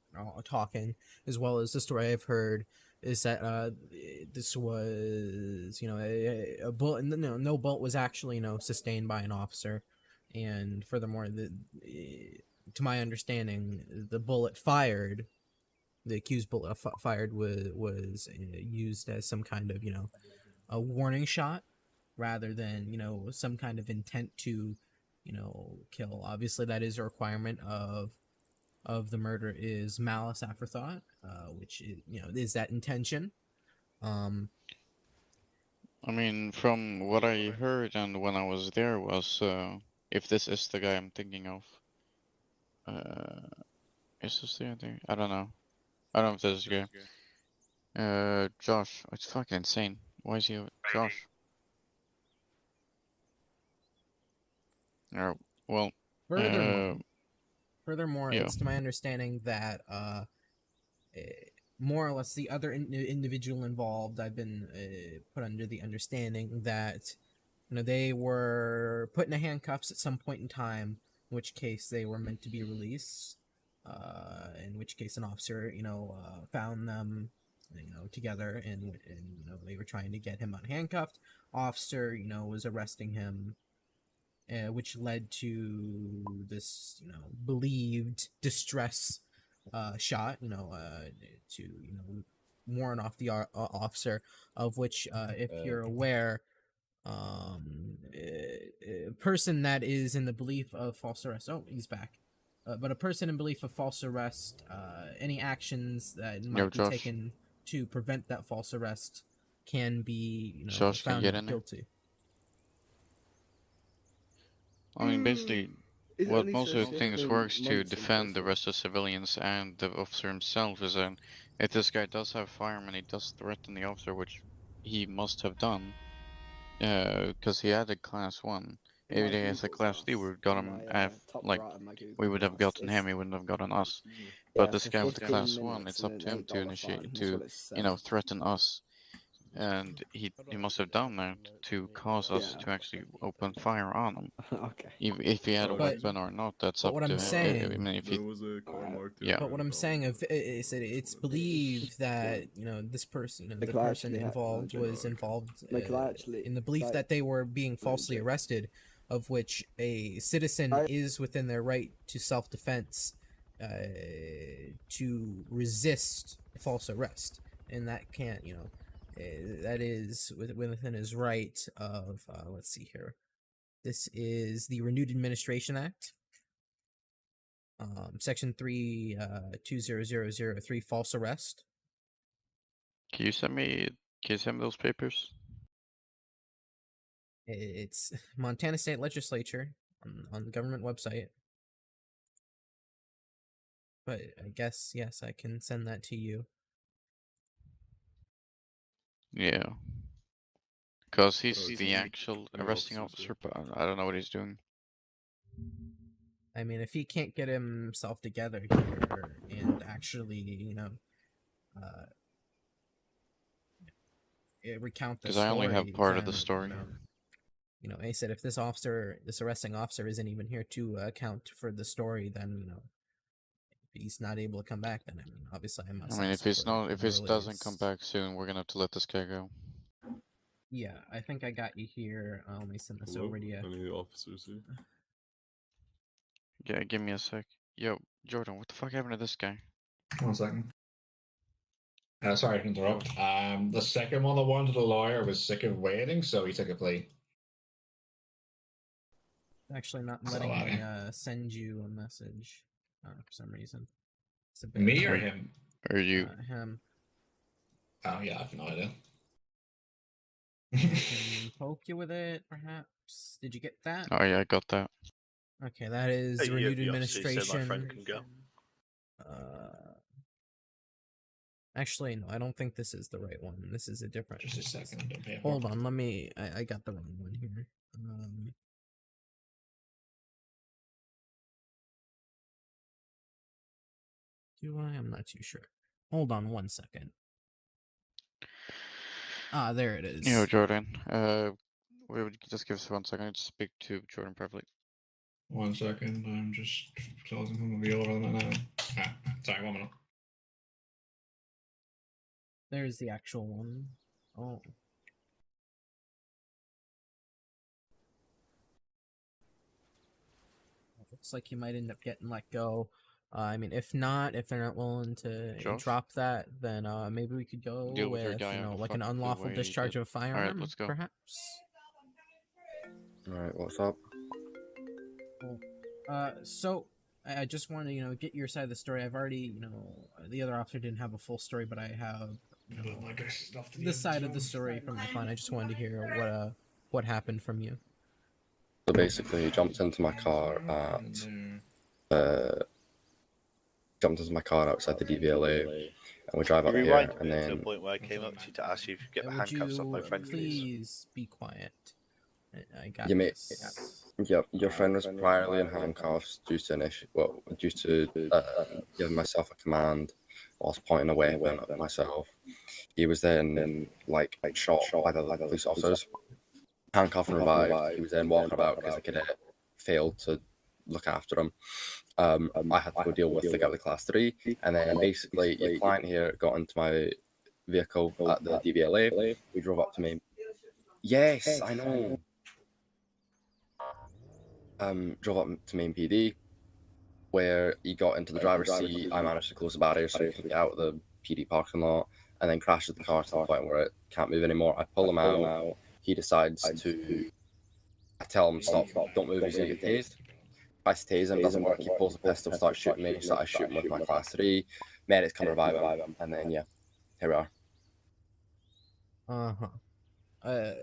talking, as well as the story I've heard is that this was a bullet. No bullet was actually sustained by an officer, and furthermore, to my understanding, the bullet fired. The accused bullet fired was used as some kind of a warning shot rather than some kind of intent to kill. Obviously that is a requirement of the murder is malice aforethought, which is is that intention. I mean, from what I heard and when I was there was, if this is the guy I'm thinking of, is this the guy? I don't know. I don't know if this is the guy. Josh, it's fucking insane. Why is he, Josh? Well, Furthermore, yeah. it's to my understanding that more or less the other individual involved, I've been put under the understanding that they were put in handcuffs at some point in time, in which case they were meant to be released. In which case an officer found them together, and they were trying to get him unhandcuffed. Officer was arresting him, which led to this believed distress shot to warn off the officer, of which if you're aware, a person that is in the belief of false arrest, oh, he's back, but a person in belief of false arrest, any actions that might be Josh. taken to prevent that false arrest can be Josh, can you found get in there? guilty. I mean, basically, Is it what only most for of the things 15 works to months in defend the prison? rest of civilians and the officer himself is that if this guy does have a firearm and he does threaten the officer, which he must have done, because he had a class 1. In If my he has a Google class 2, we would got in him my, top like right of my Google we would have Plus, gotten him, he wouldn't have gotten us. yeah, But this for guy with the 15 class 1, minutes it's and up to an him to $8 initiate fine. That's what it says. threaten us. and he must have done that to cause us to actually open fire on him. Okay. If he had a But- weapon or not, that's but up what to I'm him. saying- I mean, if he, There was a car marked. yeah. But what I'm saying is that it's believed that this person, the Because I person actually involved was involved Because I actually- in the belief like- that they were being falsely arrested, of which a citizen is within their right to self-defense, to resist false arrest, and that can't, that is within his right of. Let's see here. This is the Renewed Administration Act. Section 3, 20003, false arrest. Can you send me those papers? It's Montana State Legislature on the government website. But I guess, yes, I can send that to you. Yeah. Because he's it's the an- actual an arresting officer, officer, but I don't know what he's doing. I mean, if he can't get himself together here and actually, recount the Because story. I only have part of the then, story. I said if this arresting officer isn't even here to account for the story, then if he's not able to come back, then obviously I must. I mean, if ask he's for not, if he doesn't come release. back soon, we're gonna have to let this guy go. Yeah, I think I got you here. Let me send this Hello? over to you. Any officers here? Yeah, give me a sec. Yo, Jordan, what the fuck happened to this guy? 1 second. Sorry to interrupt. The second one that wanted a lawyer was sick of waiting, so he took a plea. Actually, not So, letting me send you a message for some reason. It's a bit Me or him? Or you? Him. Oh yeah, I have no idea. I can poke you with it, perhaps. Did you get that? Oh yeah, I got that. Okay, that is Hey, Renewed you obviously said Administration. my friend can go. Actually, no, I don't think this is the right one. This is a different. Just a second. Don't pay Hold on, let me. I got the wrong one here. Do I? I'm not too sure. Hold on 1 second. Ah, there it is. Yo, Jordan. Wait, would you just give us 1 second? I need to speak to Jordan privately. 1 second. I'm just closing him. Will be over on that now. Sorry, 1 minute. There's the actual one. Oh. Looks like you might end up getting let go. I mean, if they're not willing to Josh? drop that, then maybe we could go Deal with your with, guy on the like an fuck the unlawful way he discharge did. of a firearm, Alright, let's go. perhaps. Alright, what's up? Cool. So I just want to, get your side of the story. I've already, the other officer didn't have a full story, but I have this side of the story from the client. I just wanted to hear what happened from you. So basically, he jumped into my car and jumped into my car outside the DVLA, and we drive up You here, reminded and me to the then point where I came up to you to ask you if you could get the Would handcuffs off my you friend, please. please be quiet? I got you may, this. yep, your friend was priorly in handcuffs due to an issue. Well, due to giving myself a command whilst pointing a weapon at myself. He was then shot by the police officers. Handcuffed and revived. He was then walking about because the cadet failed to look after him. I had to go deal with the guy with the class 3, and then basically your client here got into my vehicle at the DVLA. We drove up to Main. Yes, I know. Drove up to Main PD, where he got into the driver's seat. I managed to close the barrier so he could get out of the PD parking lot, and then crashes the car to the point where it can't move anymore. I pull him out. He decides to. I tell him stop, don't move. He's gonna get tased. I tase him, doesn't work. He pulls a pistol, starts shooting me. So I shoot him with my class 3. Medics come revive him, and then yeah, here we are.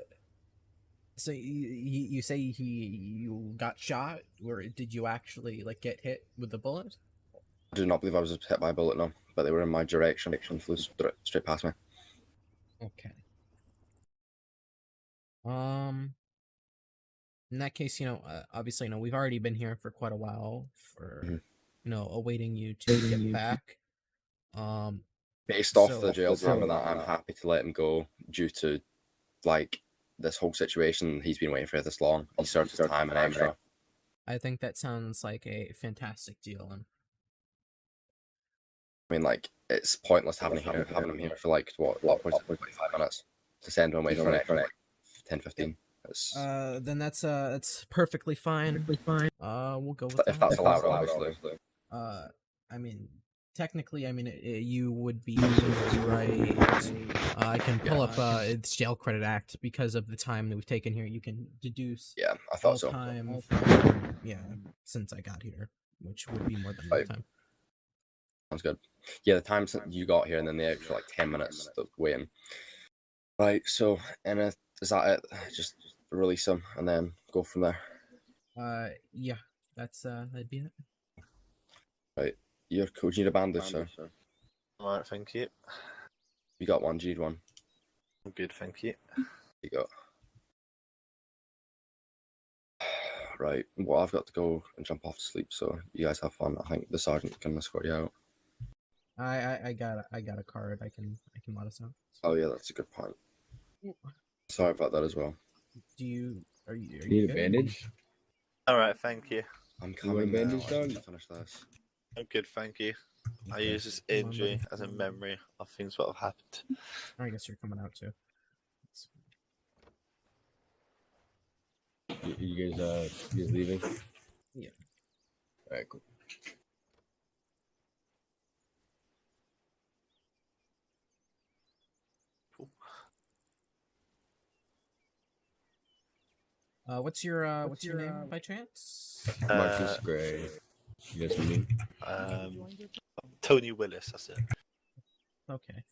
So you say you got shot, or did you actually get hit with the bullet? I do not believe I was hit by a bullet, no, but they were in my direction and flew straight past me. Okay. In that case, obviously, we've already been here for quite a while for, awaiting you to get back. Based off So- the jail time and that, I'm happy to let him go due to like this whole situation. He's been waiting for this long. He served his time and extra. I think that sounds like a fantastic deal. And I mean, like, it's pointless having him here for like what 45 minutes to send him away for an extra like 10, 15. then that's perfectly fine. We'll go with If that. that's allowed, obviously. I mean, technically, I mean, you would be right. I can pull up its Jail Credit Act because of the time that we've taken here. You can deduce I thought so. time from, since I got here, which would be more than enough time. Sounds good. Yeah, the time since you got here and then the extra like 10 minutes of waiting. Right, so Anna, is that it? Just release him and then go from there. Yeah, that'd be it. Right, you're cool. Do you need a bandage, sir? Alright, thank you. You got one, do you need one? I'm good, thank you. You got. Right, well, I've got to go and jump off to sleep, so you guys have fun. I think the sergeant can escort you out. I got a card. I can let us out. Oh yeah, that's a good point. Sorry about that as well. Are you Need a good? bandage? Alright, thank you. I'm You want a coming now. bandage I done? need to finish this. I'm good, thank you. I Okay. use this Come on, injury buddy. as a memory of things that have happened. I guess you're coming out too. You guys leaving? Yeah. Alright, cool. What's your name by chance? Marcus Gray. You guys mean? Tony Willis, that's it. Okay.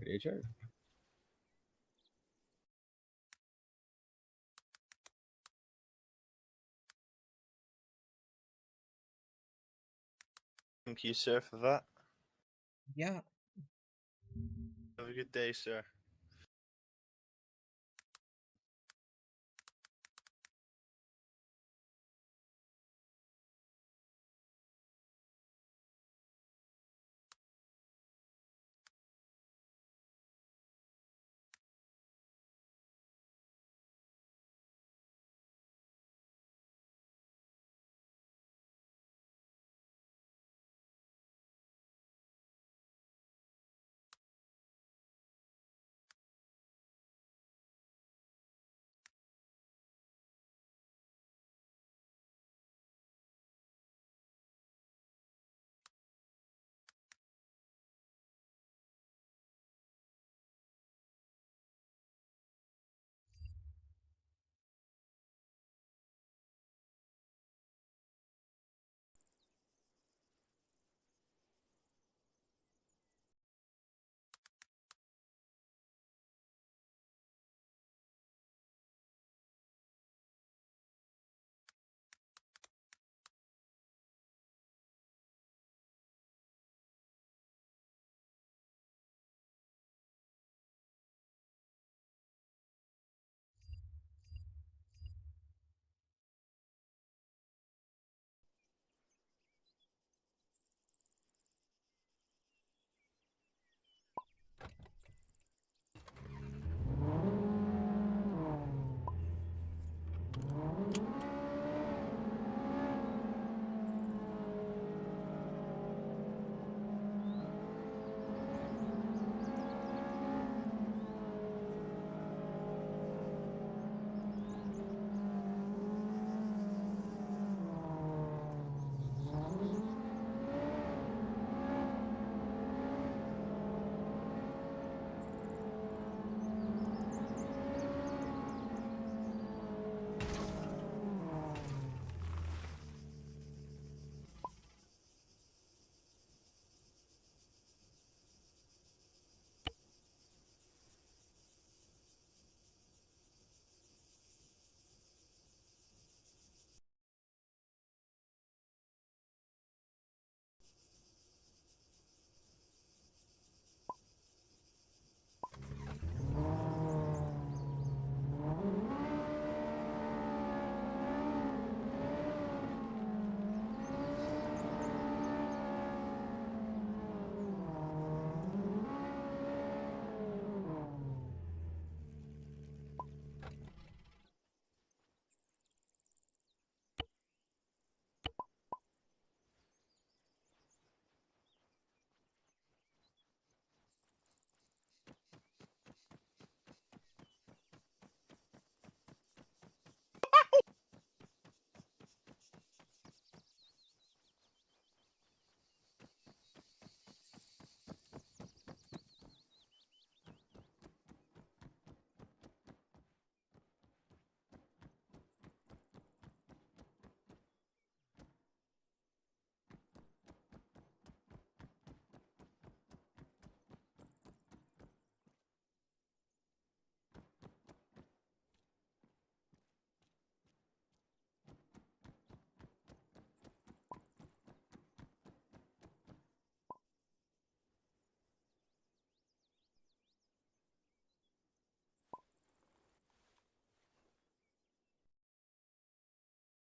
HR? Thank you, sir, for that. Yeah. Have a good day, sir.